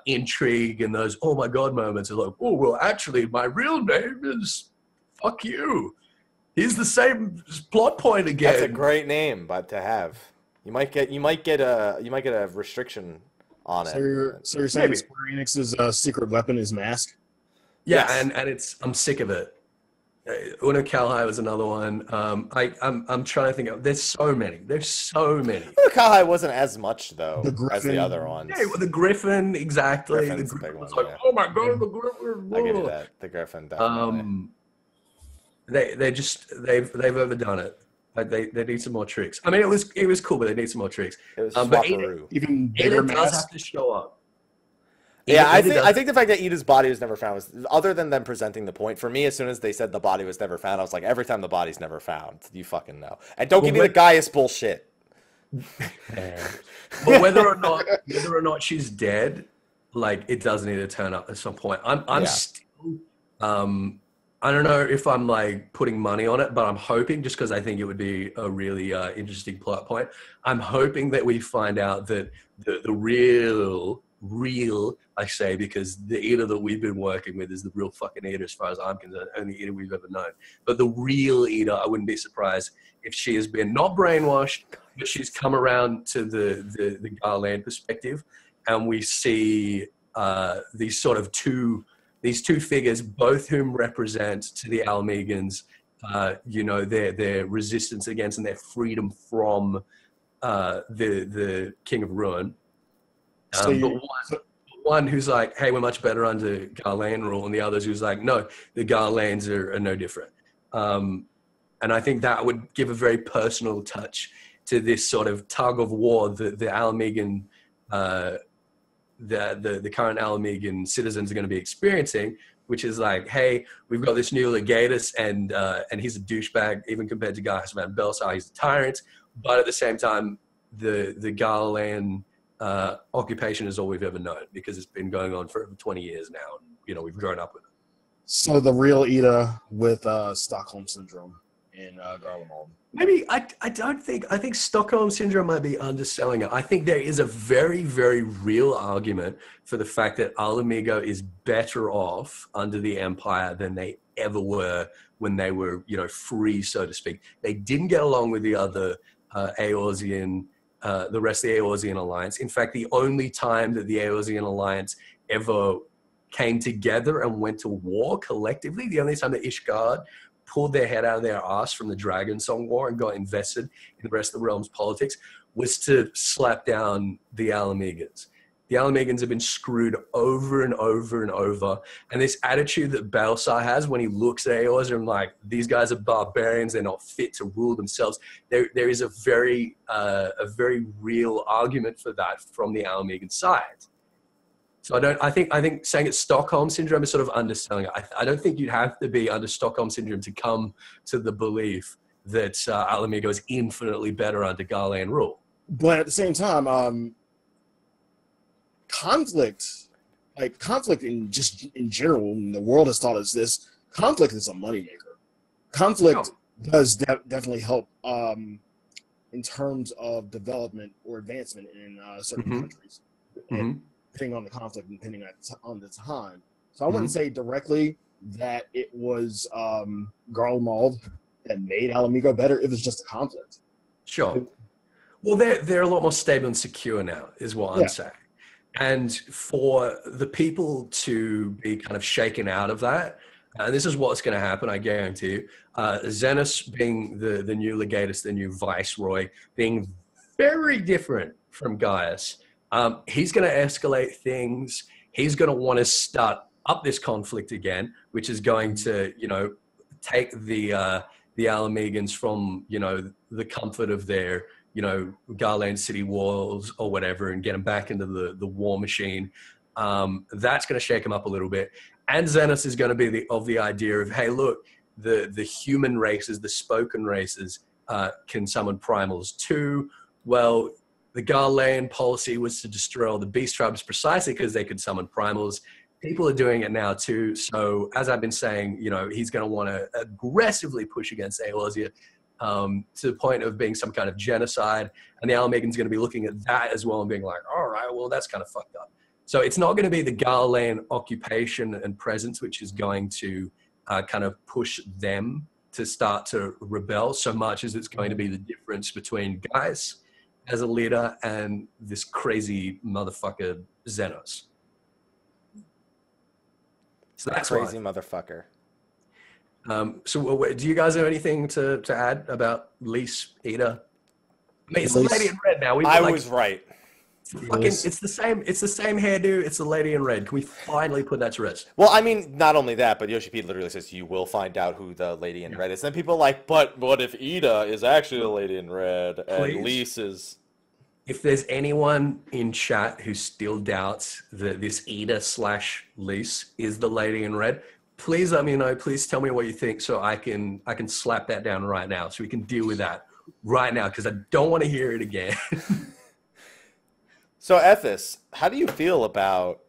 intrigue and those oh my god moments of like, oh well, actually, my real name is fuck you. He's the same plot point again." That's a great name, but to have. You might get a restriction on it. So you're saying Square Enix's secret weapon is mask? Yeah, yes. and I'm sick of it. Una Kalahai was another one. I'm trying to think of. There's so many. Una Kalahai wasn't as much though as the other ones. Yeah, the Griffin exactly. Griffin's the Griffin one, was like, yeah. "Oh my god, the Griffin!" I get that. The Griffin definitely. They've overdone it. They need some more tricks. I mean, it was cool, but they need some more tricks. It was but even bigger does have to show up. Yeah, I think the fact that Eda's body was never found was, other than them presenting the point, for me, as soon as they said the body was never found, I was like, every time the body's never found, you fucking know. And don't give me the Gaius bullshit. But whether or not she's dead, like, it does need to turn up at some point. I'm still I don't know if I'm like putting money on it, but I'm hoping, just because I think it would be a really interesting plot point, I'm hoping that we find out that the real real, I say, because the Eda that we've been working with is the real fucking Eda as far as I'm concerned, only Eda we've ever known. But the real Eda, I wouldn't be surprised if she has been not brainwashed, but she's come around to the Garland perspective, and we see these two figures, both whom represent to the Almegans, their resistance against and their freedom from the King of Ruin. But one who's like, hey, we're much better under Garland rule, and the others who's like, no, the Garlands are no different. And I think that would give a very personal touch to this sort of tug of war that the Almegan, the current Almegan citizens are going to be experiencing, which is like, hey, we've got this new Legatus, and he's a douchebag, even compared to Gaius Van Belsar, he's a tyrant. But at the same time, the Garland occupation is all we've ever known, because it's been going on for over 20 years now. And, we've grown up with it. So the real Eda with Stockholm Syndrome in Garlemald. Maybe, I think Stockholm Syndrome might be underselling it. I think there is a very, very real argument for the fact that Ala Mhigo is better off under the Empire than they ever were when they were, free, so to speak. They didn't get along with the other Eorzean, the rest of the Eorzean Alliance. In fact, the only time that the Eorzean Alliance ever came together and went to war collectively, the only time that Ishgard pulled their head out of their ass from the Dragon Song War and got invested in the rest of the realm's politics, was to slap down the Alamegans. The Alamegans have been screwed over and over and over. And this attitude that Belsar has when he looks at Eorze and like, these guys are barbarians, they're not fit to rule themselves. There is a very real argument for that from the Alamegan side. So I think saying it's Stockholm Syndrome is sort of underselling it. I don't think you'd have to be under Stockholm Syndrome to come to the belief that Ala Mhigo is infinitely better under Garland rule. But at the same time, conflict in general, and the world has taught us this, conflict is a moneymaker. Conflict does definitely help in terms of development or advancement in certain countries. And depending on the conflict and depending on the time. So I wouldn't say directly that it was Garlemald that made Ala Mhigo better. It was just a conflict. Sure. Well, they're a lot more stable and secure now, is what I'm saying. And for the people to be kind of shaken out of that, and this is what's going to happen, I guarantee you, Xenos being the new Legatus, the new Viceroy, being very different from Gaius, he's going to escalate things. He's going to want to start up this conflict again, which is going to, take the Alamegans from, the comfort of their, Garland city walls or whatever, and get them back into the war machine. That's going to shake them up a little bit. And Xenos is going to be of the idea of, hey, look, the human races, the spoken races can summon primals too. Well, the Garland policy was to destroy all the beast tribes precisely because they could summon primals. People are doing it now too. So as I've been saying, he's going to want to aggressively push against Eorzea to the point of being some kind of genocide. And the Alamegan's going to be looking at that as well and being like, all right, well, that's kind of fucked up. So it's not going to be the Garland occupation and presence which is going to kind of push them to start to rebel so much as it's going to be the difference between Gaius as a leader and this crazy motherfucker Xenos. So that's crazy motherfucker. So do you guys have anything to add about Lys, Eda? I mean, it's the lady in red now. I was right. It's the same hairdo. It's the lady in red. Can we finally put that to rest? Well, I mean, not only that, but Yoshi P literally says you will find out who the lady in red is. And people are like, but what if Eda is actually the lady in red and Lys is? If there's anyone in chat who still doubts that this Eda/Lys is the lady in red, please let me know. Please tell me what you think so I can slap that down right now so we can deal with that right now because I don't want to hear it again. So, Ethys, how do you feel about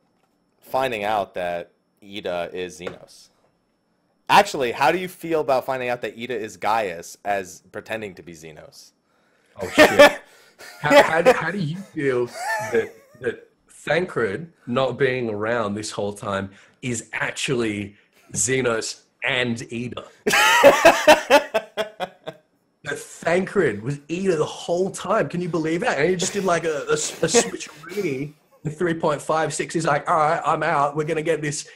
finding out that Eda is Xenos? Actually, how do you feel about finding out that Eda is Gaius as pretending to be Xenos? Oh, shit. How do you feel that Thancred not being around this whole time is actually Xenos and Ida. The Thancred was Ida the whole time. Can you believe that? And he just did like a switcheroo. The 3.56 is like, all right, I'm out. We're gonna get this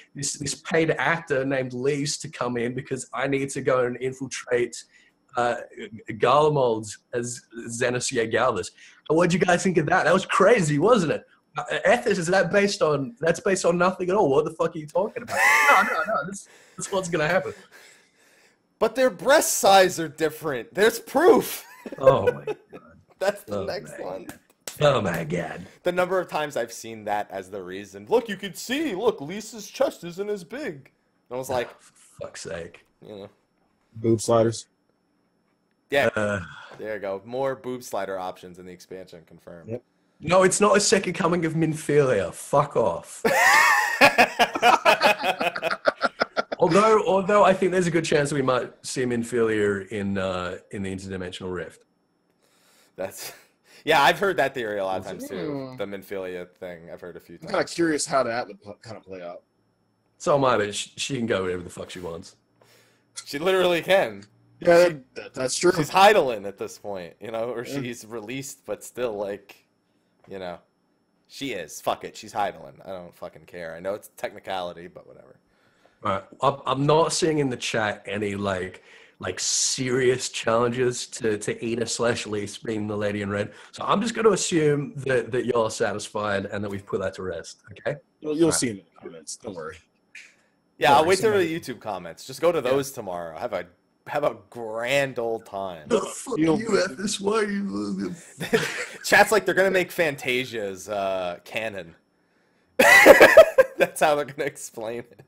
paid actor named Lise to come in because I need to go and infiltrate Garlemald as Xenos Galvus. And what did you guys think of that? That was crazy, wasn't it? Ethys, is that based on nothing at all? What the fuck are you talking about? No. This is what's gonna happen. But their breast size are different. There's proof. Oh my god. That's the next one. Oh my god. The number of times I've seen that as the reason. Look, you could see. Look, Lisa's chest isn't as big. And I was like, for fuck's sake. You know. Boob sliders. Yeah. There you go. More boob slider options in the expansion confirmed. Yep. No, it's not a second coming of Minfilia. Fuck off. Although I think there's a good chance we might see Minfilia in the interdimensional rift. Yeah, I've heard that theory a lot of times too. The Minfilia thing, I've heard a few times. I'm kind of curious how that would kind of play out. So am I, but she can go wherever the fuck she wants. She literally can. Yeah, that's true. She's Heidelin at this point, you know, or she's released, but still, like, you know, she is. Fuck it, she's Heidelin. I don't fucking care. I know it's technicality, but whatever. Right. I'm not seeing in the chat any like serious challenges to Eda/Lise being the lady in red. So I'm just going to assume that you're satisfied and that we've put that to rest. Okay. You'll see in the comments. Don't worry. Yeah, I'll wait till the YouTube comments. Just go to those tomorrow. Have a grand old time. The fuck you at this way. Chat's like they're gonna make Fantasia's canon. That's how they're gonna explain it.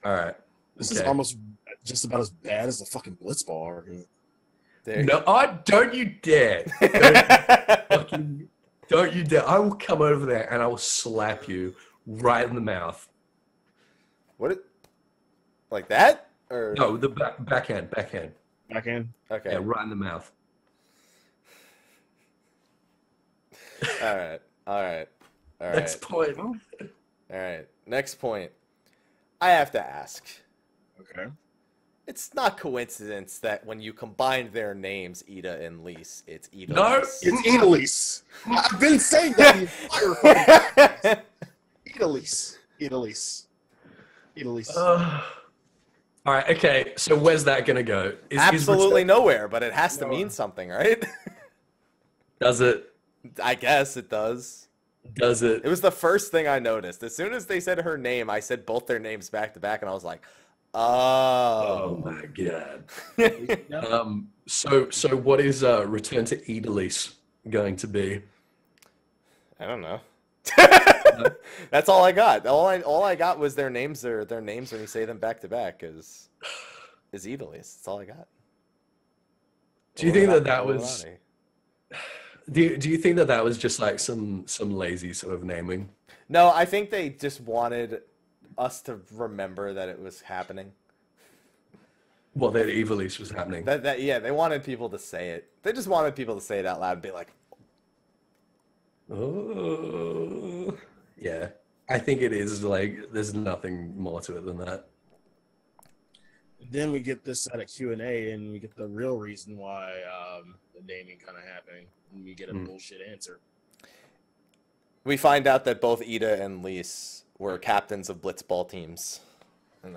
All right. This is almost just about as bad as the fucking Blitzball argument. Don't you dare. Don't you dare. I will come over there and I will slap you right in the mouth. What? Like that? Or no, the backhand. Backhand? Okay. Yeah, right in the mouth. All right. Next point. All right. Next point. I have to ask. Okay. It's not coincidence that when you combine their names, Ida and Lise, it's Ida. No, it's Idalise. I've been saying that the entire fucking Idalise. All right, okay. So where's that gonna go? Absolutely nowhere, but it has to mean something, right? Does it? I guess it does. Does it? It was the first thing I noticed. As soon as they said her name, I said both their names back to back, and I was like, "Oh, my god!" So what is Return to Idalise going to be? I don't know. That's all I got. All I got was their names. Their names when you say them back to back is Idalise. That's all I got. Do you think that was? Do you think that was just like some lazy sort of naming? No, I think they just wanted us to remember that it was happening. Well, that Idalise was happening. Yeah, they wanted people to say it. They just wanted people to say it out loud and be like, "Oh, yeah." I think it is like there's nothing more to it than that. Then we get this at a Q&A, and we get the real reason why the naming kind of happening, and we get a bullshit answer. We find out that both Ida and Lise were captains of blitzball teams. And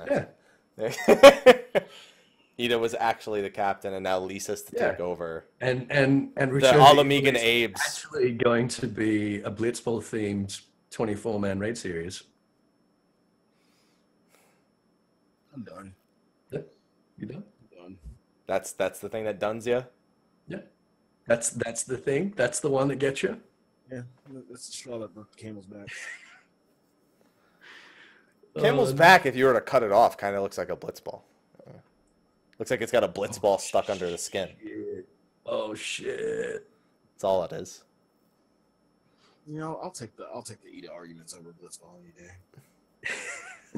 Ida was actually the captain, and now Lise has to take over. And the Alamegan Abes actually going to be a blitzball themed 24-man raid series. I'm done. Yeah, you done? I'm done. That's the thing that duns you. Yeah, that's the thing. That's the one that gets you. Yeah, that's the straw that broke the camel's back. Camel's back, if you were to cut it off, kind of looks like a blitzball. Looks like it's got a blitzball stuck under the skin. Shit. Oh shit! That's all it is. You know, I'll take the Ida arguments over blitzball any day.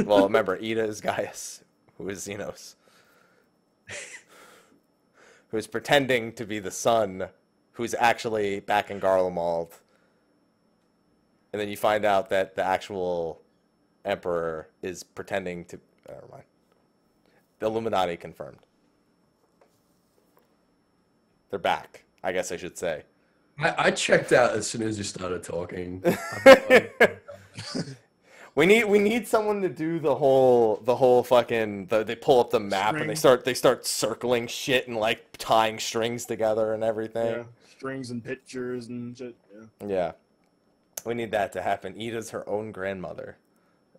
Well, remember, Ida is Gaius, who is Xenos, who is pretending to be the son who's actually back in Garlemald. And then you find out that the actual Emperor is pretending to... Never mind. The Illuminati confirmed. They're back, I guess I should say. I checked out as soon as you started talking. We need someone to do the whole fucking they pull up the map and they start circling shit and like tying strings together and everything. Yeah, strings and pictures and shit. Yeah. Yeah. We need that to happen. Ida's her own grandmother.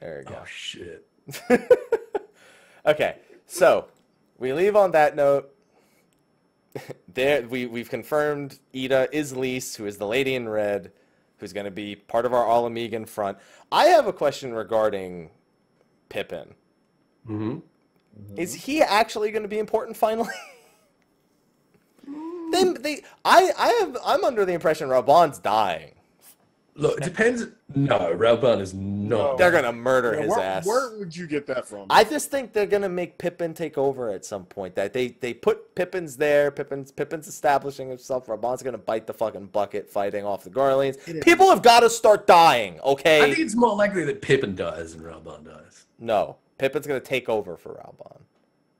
There you go. Oh shit. Okay, so we leave on that note. We've confirmed Ida is Lys, who is the lady in red, who's going to be part of our All-Amigan front. I have a question regarding Pippin. Mm-hmm. Is he actually going to be important finally? I'm under the impression Raban's dying. Look, it depends. No, Raban is not. They're gonna murder his ass. Where would you get that from? I just think they're gonna make Pippin take over at some point. That they put Pippin's there. Pippin's establishing himself. Raban's gonna bite the fucking bucket, fighting off the Garleans. People have got to start dying. Okay. I think it's more likely that Pippin dies than Raban dies. No, Pippin's gonna take over for Raban.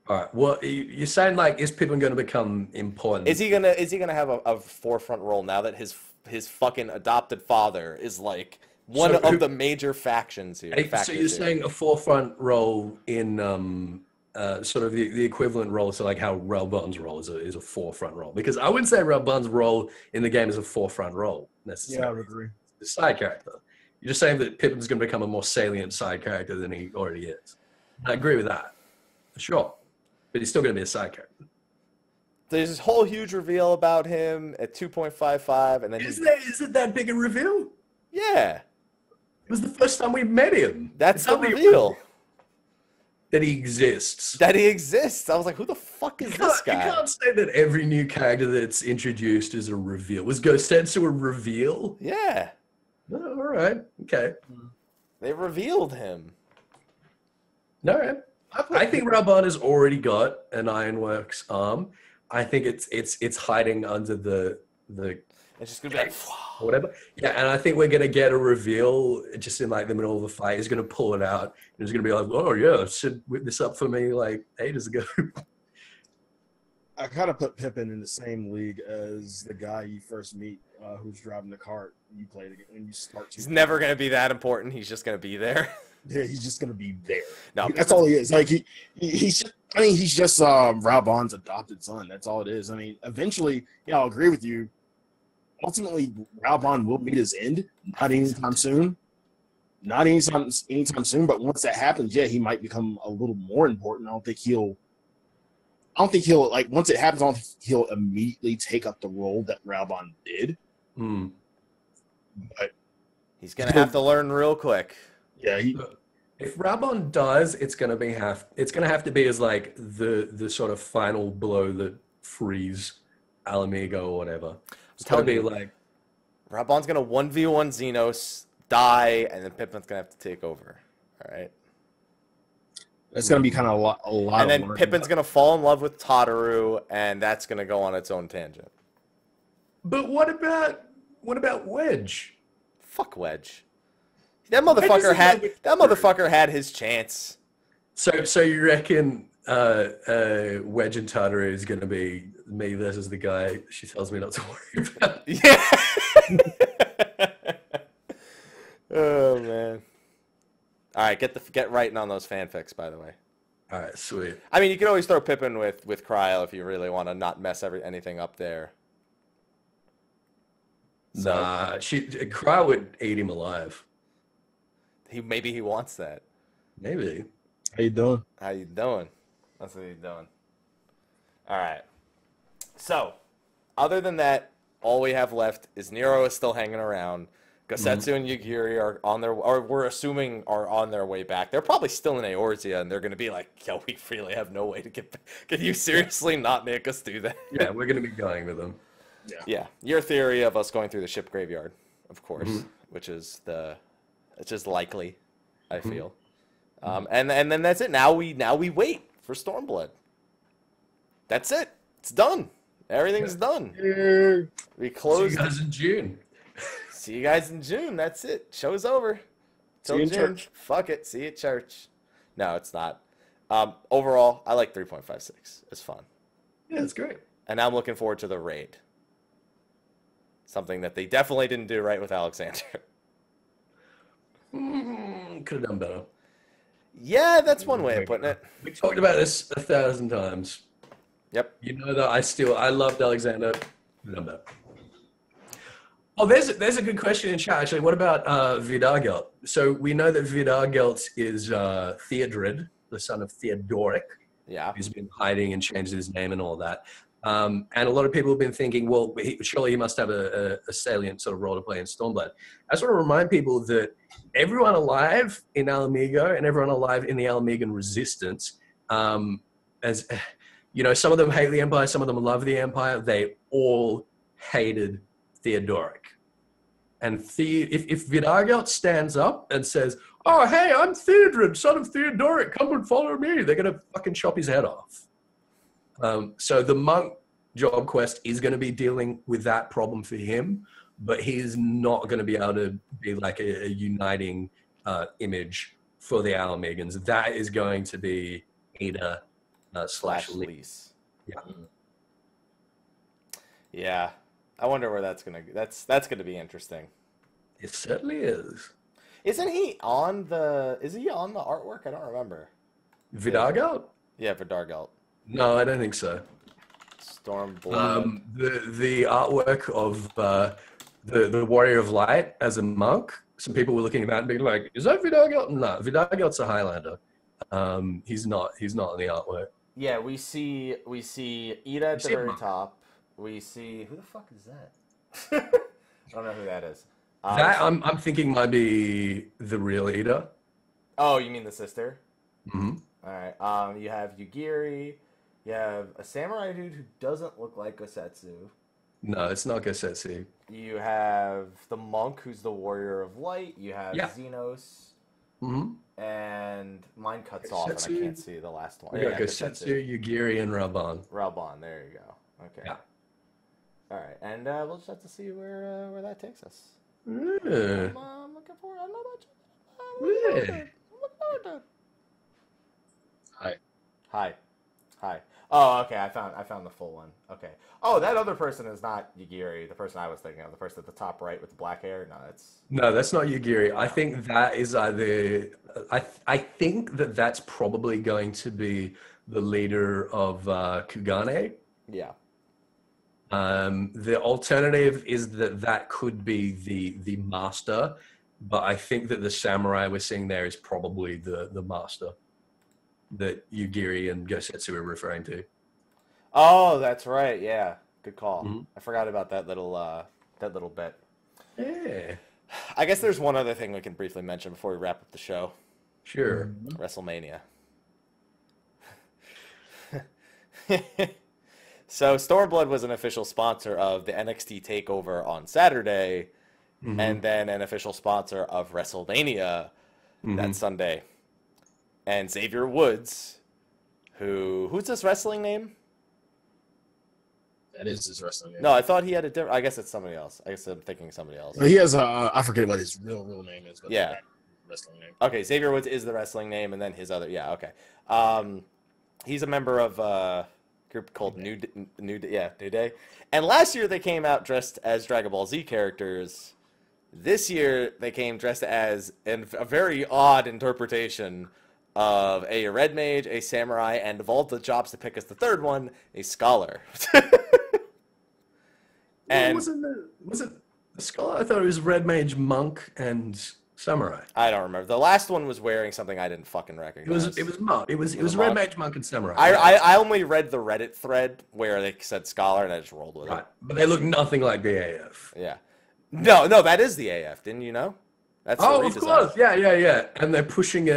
All right. Well, you're saying like, is Pippin going to become important? Is he gonna have a forefront role now that his fucking adopted father is like one of the major factions here? So you're saying a forefront role in sort of the equivalent role to like how Raban's role is a forefront role? Because I wouldn't say Raban's role in the game is a forefront role necessarily. Yeah, I would agree. It's a side character. You're just saying that Pippin's going to become a more salient side character than he already is. I agree with that. For sure. But he's still going to be a side character. There's this whole huge reveal about him at 2.55, and then is it that big a reveal? Yeah, it was the first time we met him. That's the reveal. That he exists. That he exists. I was like, who the fuck is this guy? You can't say that every new character that's introduced is a reveal. Was Ghost Sensu a reveal? Yeah. Oh, all right. Okay. They revealed him. All right. I think Raban has already got an Ironworks arm. I think it's hiding under the it's just gonna be like whatever. Yeah, and I think we're gonna get a reveal just in like the middle of the fight. He's gonna pull it out and he's gonna be like, "Oh yeah, should whip this up for me like ages ago." I kind of put Pippin in the same league as the guy you first meet who's driving the cart you play when you start. He's never gonna be that important. He's just gonna be there. Yeah, he's just gonna be there. No, that's all he is. Like he's just Raban's adopted son. That's all it is. I mean, eventually, yeah, I'll agree with you. Ultimately, Raban will meet his end. Not anytime soon. Not anytime soon. But once that happens, yeah, he might become a little more important. I don't think he'll like once it happens. I don't think he'll immediately take up the role that Raban did. But he's gonna have to learn real quick. Yeah, if Raban dies, it's gonna have to be as like the sort of final blow that frees Alamigo or whatever. It's gonna be like Raban's gonna 1v1 Xenos, die, and then Pippin's gonna have to take over. All right. It's gonna be kind of a lot. And then Pippin's gonna fall in love with Tataru, and that's gonna go on its own tangent. But what about Wedge? Fuck Wedge. That motherfucker had his chance. So you reckon Wedge and Tataru is going to be me versus the guy she tells me not to worry about? Yeah. Oh man. All right, get writing on those fanfics, by the way. All right, sweet. I mean, you can always throw Pippin with Cryo if you really want to not mess anything up there. So, nah, Cryo would eat him alive. Maybe he wants that. Maybe. How you doing? That's what he's doing. All right. So, other than that, all we have left is Nero is still hanging around. Gosetsu and Yugiri are we're assuming are on their way back. They're probably still in Eorzea, and they're going to be like, yo, we really have no way to get back. Can you seriously not make us do that? Yeah, we're going to be going with them. Yeah. Your theory of us going through the ship graveyard, of course, which is it's just likely, I feel. And then that's it. Now we wait for Stormblood. That's it. It's done. Everything's done. We closed. See you guys in June. See you guys in June. That's it. Show's over. See you in church. Fuck it. See you at church. No, it's not. Overall, I like 3.56. It's fun. Yeah, it's great. And I'm looking forward to the raid. Something that they definitely didn't do right with Alexander. Could have done better. Yeah, that's one way of putting it. We talked about this 1,000 times. Yep. You know that I loved Alexander. Done better. Oh, there's a good question in chat, actually. What about Vidargelt? So we know that Vidargelt is Theodred, the son of Theodoric. Yeah. He's been hiding and changed his name and all that. And a lot of people have been thinking, well, surely he must have a salient sort of role to play in Stormblood. I just want to remind people that everyone alive in Alamigo and everyone alive in the Alamegan Resistance, as you know, some of them hate the Empire, some of them love the Empire. They all hated Theodoric. And if Vidargelt stands up and says, oh, hey, I'm Theodred, son of Theodoric, come and follow me, they're going to fucking chop his head off. So the monk job quest is going to be dealing with that problem for him, but he's not going to be able to be like a uniting image for the Alamegans. That is going to be Ada / Lise. Yeah. Yeah. I wonder where that's gonna. That's gonna be interesting. It certainly is. Isn't he on the? Is he on the artwork? I don't remember. Vidargelt? Yeah, Vidargelt. No, I don't think so. Stormblood. The artwork of the Warrior of Light as a monk. Some people were looking at that and being like, "Is that Vidargelt?" No, Vidargelt's a Highlander. He's not in the artwork. Yeah, we see Ida at the very top. We see who the fuck is that? I don't know who that is. That I'm thinking might be the real Ida. Oh, you mean the sister? Mm-hmm. All right. You have Yugiri. You have a samurai dude who doesn't look like Gosetsu. No, it's not Gosetsu. You have the monk who's the warrior of light. You have Xenos. Mm-hmm. And mine cuts off, and I can't see the last one. We got Gosetsu, Yugiri, and Raban. Raban, there you go. Okay. Yeah. All right, and we'll just have to see where that takes us. Yeah. I'm looking forward. I'm looking forward to it. Hi. Oh, okay. I found the full one. Okay. Oh, that other person is not Yugiri. The person I was thinking of, the person at the top right with the black hair. No, that's not Yugiri. I think that is either. I think that's probably going to be the leader of Kugane. Yeah. The alternative is that could be the master, but I think that the samurai we're seeing there is probably the master that Yugiri and Gosetsu are referring to. Oh, that's right. Yeah, good call. Mm-hmm. I forgot about that little bit. Yeah. I guess there's one other thing we can briefly mention before we wrap up the show. Sure. WrestleMania. So Stormblood was an official sponsor of the NXT TakeOver on Saturday, and then an official sponsor of WrestleMania that Sunday. And Xavier Woods, who's his wrestling name? That is his wrestling name. No, I thought he had a different. I guess it's somebody else. I guess I'm thinking somebody else. He has I forget what his real name is. But yeah. Wrestling name. Okay, Xavier Woods is the wrestling name, and then his other. Yeah, okay. He's a member of a group called New Day. And last year they came out dressed as Dragon Ball Z characters. This year they came dressed as a very odd interpretation of a red mage, a samurai, and of all the jobs to pick as the third one, a scholar. And was it a scholar? I thought it was red mage, monk, and samurai. I don't remember. The last one was wearing something I didn't fucking recognize. It was monk. It was red mage, monk, and samurai. I only read the Reddit thread where they said scholar, and I just rolled with it. But they look nothing like the AF. Yeah. No, that is the AF. Didn't you know? That's of course. Yeah. And they're pushing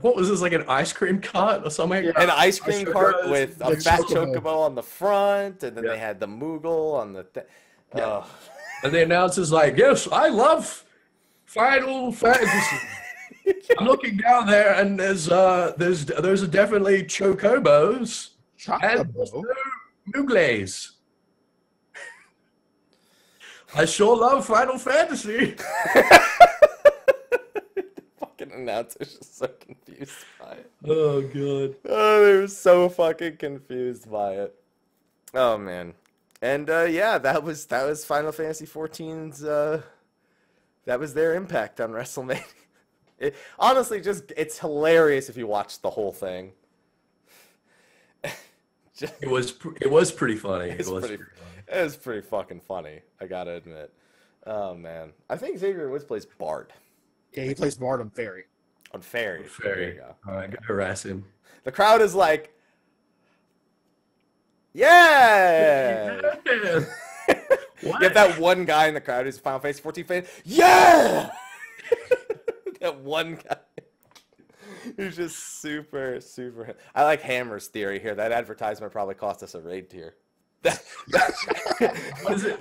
what was this, like an ice cream cart or something? Yeah. An ice cream cart with a fat chocobo on the front, and then they had the Moogle on the And the announcer's like, yes, I love Final Fantasy. I'm looking down there, and there's definitely chocobos and Moogles. I sure love Final Fantasy. Fucking announcer's just so confused by it. Oh god. Oh, they were so fucking confused by it. Oh man. And yeah, that was Final Fantasy XIV's. That was their impact on WrestleMania. Honestly, it's hilarious if you watch the whole thing. It was pretty funny. It was pretty fucking funny. I gotta admit. Oh man, I think Xavier Woods plays Bard. Yeah, he plays Bard on Fairy. On Fairy. There you go. All right, go harass him. The crowd is like, yeah. You have that one guy in the crowd who's a Final Fantasy 14 fan. Yeah. That one guy. He's just super. I like Hammer's theory here. That advertisement probably cost us a raid tier. What is it?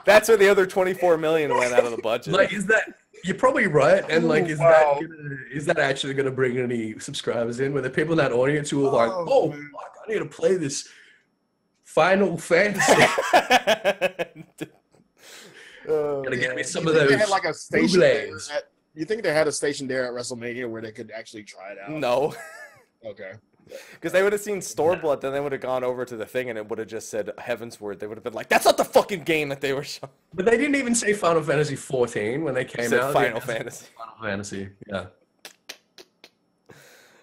That's where the other 24 million went out of the budget. Like, is that? You're probably right. And like, is that actually going to bring any subscribers in? Were there people in that audience who were like, "Oh, fuck, I need to play this Final Fantasy"? Gotta get me some of those. They had like a station there you think they had a station there at WrestleMania where they could actually try it out? No. Okay. Because they would have seen Stormblood, then they would have gone over to the thing and it would have just said Heaven's Word. They would have been like, that's not the fucking game that they were showing. But they didn't even say Final Fantasy 14 when they came out. Final Fantasy. Final Fantasy, yeah.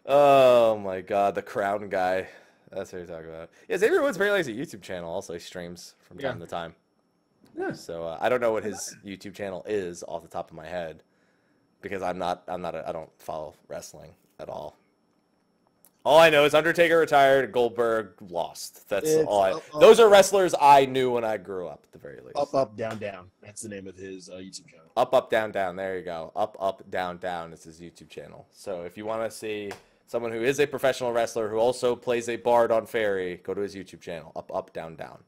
Oh my god, the crown guy. That's what you're talking about. Yeah, Xavier Woods very likes a YouTube channel. Also, he streams from time to time. Yeah. So I don't know what his YouTube channel is off the top of my head, because I don't follow wrestling at all. All I know is Undertaker retired, Goldberg lost. That's all. Those are wrestlers I knew when I grew up, at the very least. Up, up, down, down. That's the name of his YouTube channel. Up, up, down, down. There you go. Up, up, down, down is his YouTube channel. So if you want to see someone who is a professional wrestler who also plays a bard on Fairy, go to his YouTube channel. Up, up, down, down.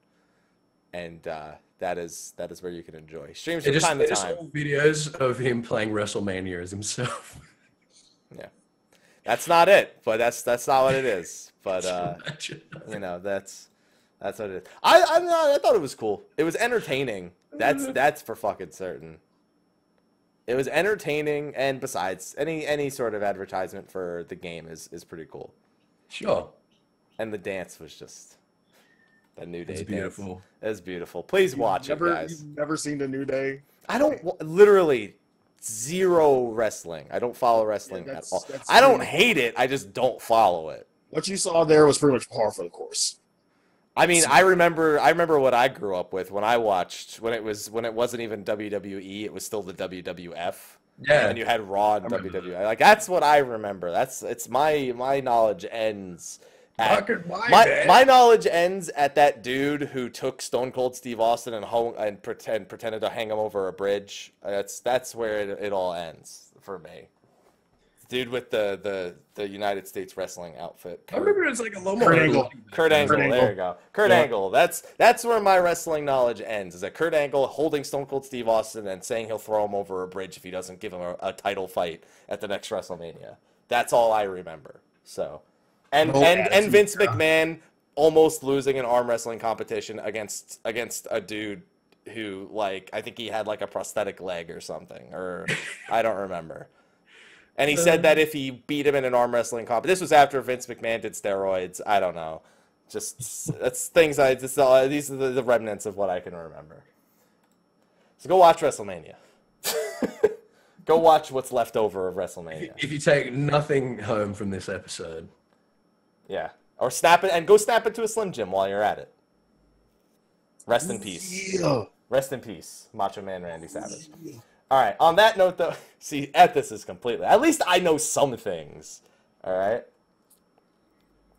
And that is where you can enjoy. Streams from time to time. All videos of him playing WrestleMania as himself. Yeah. That's not it, but that's not what it is. But you know, that's what it is. I thought it was cool. It was entertaining. That's for fucking certain. It was entertaining, and besides, any sort of advertisement for the game is pretty cool. Sure. And the dance was just the New Day. It's beautiful. It was beautiful. Please watch it, guys. You've never seen the New Day? I don't literally. Zero wrestling. I don't follow wrestling at all. I don't hate it. I just don't follow it. What you saw there was pretty much par for the course. I mean, I remember what I grew up with when I watched when it wasn't even WWE. It was still the WWF. Yeah. And you had Raw and WWE. Like that's what I remember. It's my knowledge ends. My knowledge ends at that dude who took Stone Cold Steve Austin and pretended to hang him over a bridge. That's where it all ends for me. Dude with the United States wrestling outfit. I remember it was like a low Kurt Angle. Kurt Angle. There you go. Kurt Angle. That's where my wrestling knowledge ends. Is that Kurt Angle holding Stone Cold Steve Austin and saying he'll throw him over a bridge if he doesn't give him a title fight at the next WrestleMania. That's all I remember. So. And Vince McMahon almost losing an arm wrestling competition against a dude who, like, I think he had like a prosthetic leg or something, or I don't remember. And he said that if he beat him in an arm wrestling competition, this was after Vince McMahon did steroids. I don't know. That's things these are the remnants of what I can remember. So go watch WrestleMania. Go watch what's left over of WrestleMania. If you take nothing home from this episode. Yeah. Or snap it and go snap it to a Slim Jim while you're at it. Rest in peace. Yeah. Rest in peace, Macho Man Randy Savage. All right. On that note, though, see, Ethys is completely. At least I know some things. All right.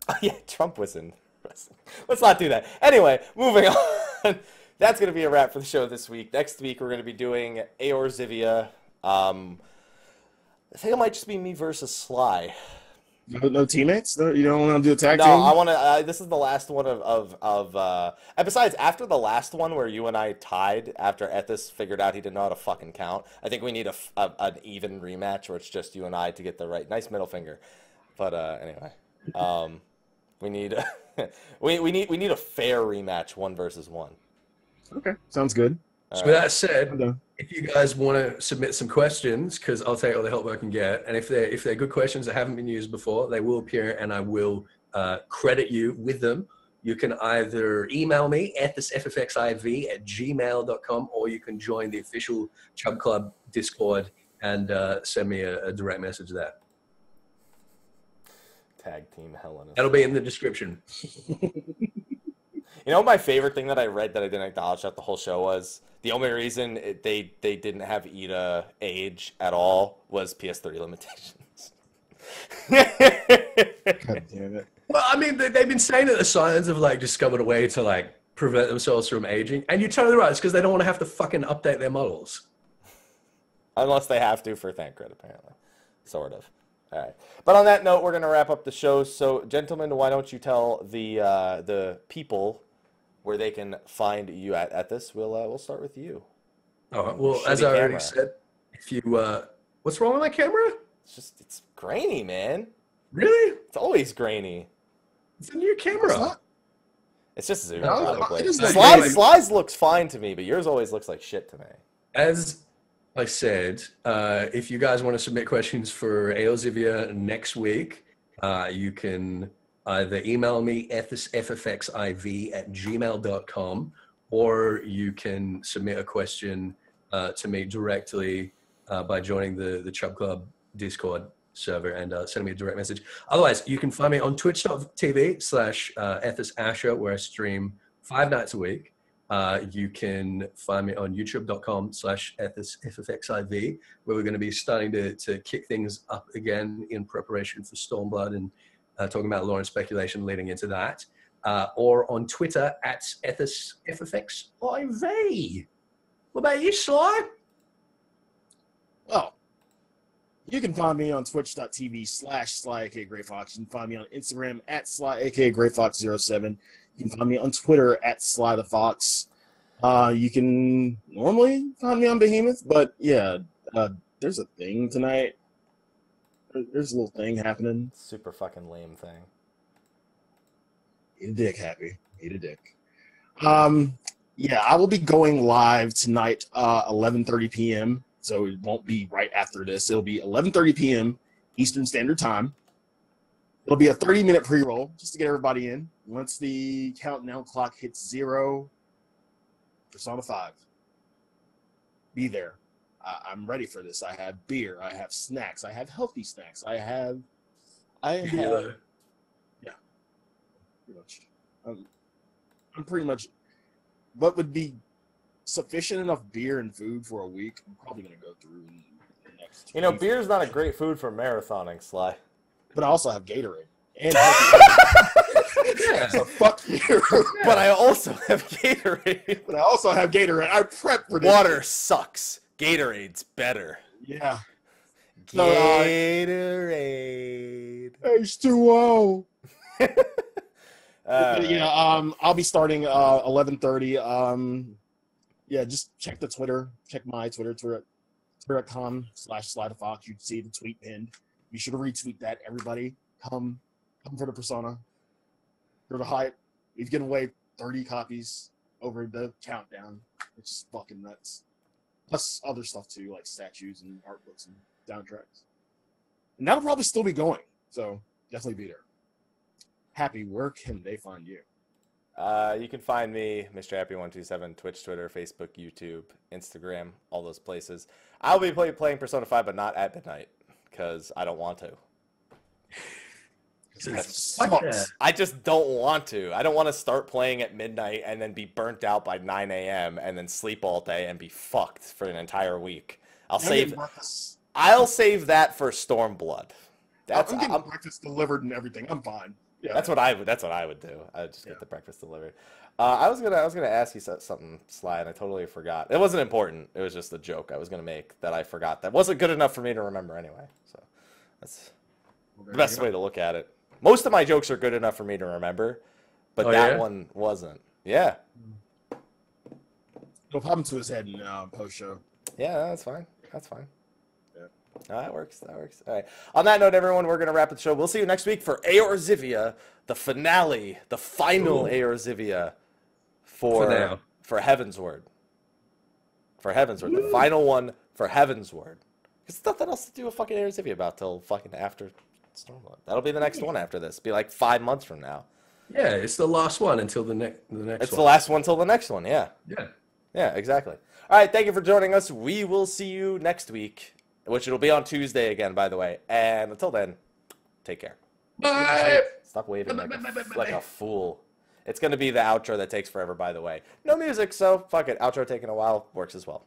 Oh, yeah, Trump was in wrestling. Let's not do that. Anyway, moving on. That's going to be a wrap for the show this week. Next week, we're going to be doing Aor Zivia. I think it might just be me versus Sly. No teammates? No, you don't want to do a tag team? No, I want to. This is the last one of and besides, after the last one where you and I tied after Ethys figured out he didn't know how to fucking count, I think we need an even rematch where it's just you and I to get the right. Nice middle finger. But anyway, we need we need a fair rematch, 1 versus 1. Okay, sounds good. So with that said, if you guys want to submit some questions, because I'll take all the help I can get, and if they're good questions that haven't been used before, they will appear, and I will credit you with them. You can either email me at FFXIV@gmail.com, or you can join the official Chub Club Discord and send me a direct message there. Tag team Helena. That'll be in the description. You know, my favorite thing that I read that I didn't acknowledge that the whole show was the only reason they didn't have Ida age at all was PS3 limitations. God damn it. Well, I mean, they've been saying that the science have like discovered a way to like prevent themselves from aging, and you're totally right. It's because they don't want to have to fucking update their models, unless they have to for Thancred, apparently, sort of. All right, but on that note, we're gonna wrap up the show. So, gentlemen, why don't you tell the people where they can find you at this? We'll start with you. Oh well, as I already said, if you what's wrong with my camera? It's grainy, man. Really? It's always grainy. It's a new camera. It's just zoom. Sly's looks fine to me, but yours always looks like shit to me. As I said, if you guys want to submit questions for Eozivia next week, you can either email me ffxiv@gmail.com, or you can submit a question to me directly by joining the Chub Club Discord server and send me a direct message. Otherwise, you can find me on twitch.tv/EthysAsher, where I stream 5 nights a week. You can find me on youtube.com/FFXIV, where we're going to be starting to kick things up again in preparation for Stormblood and talking about lore and speculation leading into that. Or on Twitter @FFXIV. What about you, Sly? Well, you can find me on twitch.tv/Slyakagreyfox. You can find me on Instagram @Slyakagreyfox07. You can find me on Twitter @Slythefox. You can normally find me on Behemoth, but yeah, there's a thing tonight. There's a little thing happening. Super fucking lame thing. Eat a dick, Happy. Eat a dick. Yeah, I will be going live tonight, 11:30 p.m., so it won't be right after this. It'll be 11:30 p.m. Eastern Standard Time. It'll be a 30-minute pre-roll just to get everybody in. Once the countdown clock hits 0, Persona 5. Be there. I'm ready for this. I have beer. I have snacks. I have healthy snacks. I have yeah, pretty much. I'm pretty much what would be sufficient enough beer and food for a week. I'm probably going to go through in the next 2 weeks. Beer's not a great food for marathoning, Sly. But I also have Gatorade. And yeah, so fuck you. But I also have Gatorade. I prep for this. Water sucks. Gatorade's better. Yeah. Gatorade. H2O. I'll be starting 11:30. Yeah, just check the Twitter. Check my Twitter, twitter.com/Slythefox. You'd see the tweet pinned. Be sure to retweet that, everybody. Come for the Persona. For the hype. We've given away 30 copies over the countdown. It's just fucking nuts. Plus other stuff too, like statues and art books and soundtracks. And that'll probably still be going. So definitely be there. Happy, where can they find you? You can find me, Mr. Happy127, Twitch, Twitter, Facebook, YouTube, Instagram, all those places. I'll be playing Persona 5, but not at midnight, because I don't want to. I just don't want to. I don't want to start playing at midnight and then be burnt out by 9 a.m. and then sleep all day and be fucked for an entire week. I'll save that for Stormblood. I'm getting breakfast delivered and everything. I'm fine. Yeah. That's what I would do. I would just get the breakfast delivered. I was gonna ask you something, Sly, and I totally forgot. It wasn't important. It was just a joke I was gonna make that I forgot. That wasn't good enough for me to remember anyway. So that's the best way to look at it. Most of my jokes are good enough for me to remember, but that one wasn't. Yeah. It'll pop into his head in post show. Yeah, that's fine. That's fine. Yeah. That works. All right. On that note, everyone, we're going to wrap the show. We'll see you next week for Eorzivia, the finale, the final Eorzivia for for Heavensward. For Heavensward. The final one for Heavensward. There's nothing else to do with fucking Ares Ivy about till fucking after Stormblood. That'll be the next one after this. Be like 5 months from now. Yeah, it's the last one until the next It's the last one till the next one, yeah. Yeah. Yeah, exactly. All right, thank you for joining us. We will see you next week, which it'll be on Tuesday again, by the way. And until then, take care. Bye. Stop waving like a fool. It's going to be the outro that takes forever, by the way. No music, so fuck it. Outro taking a while works as well.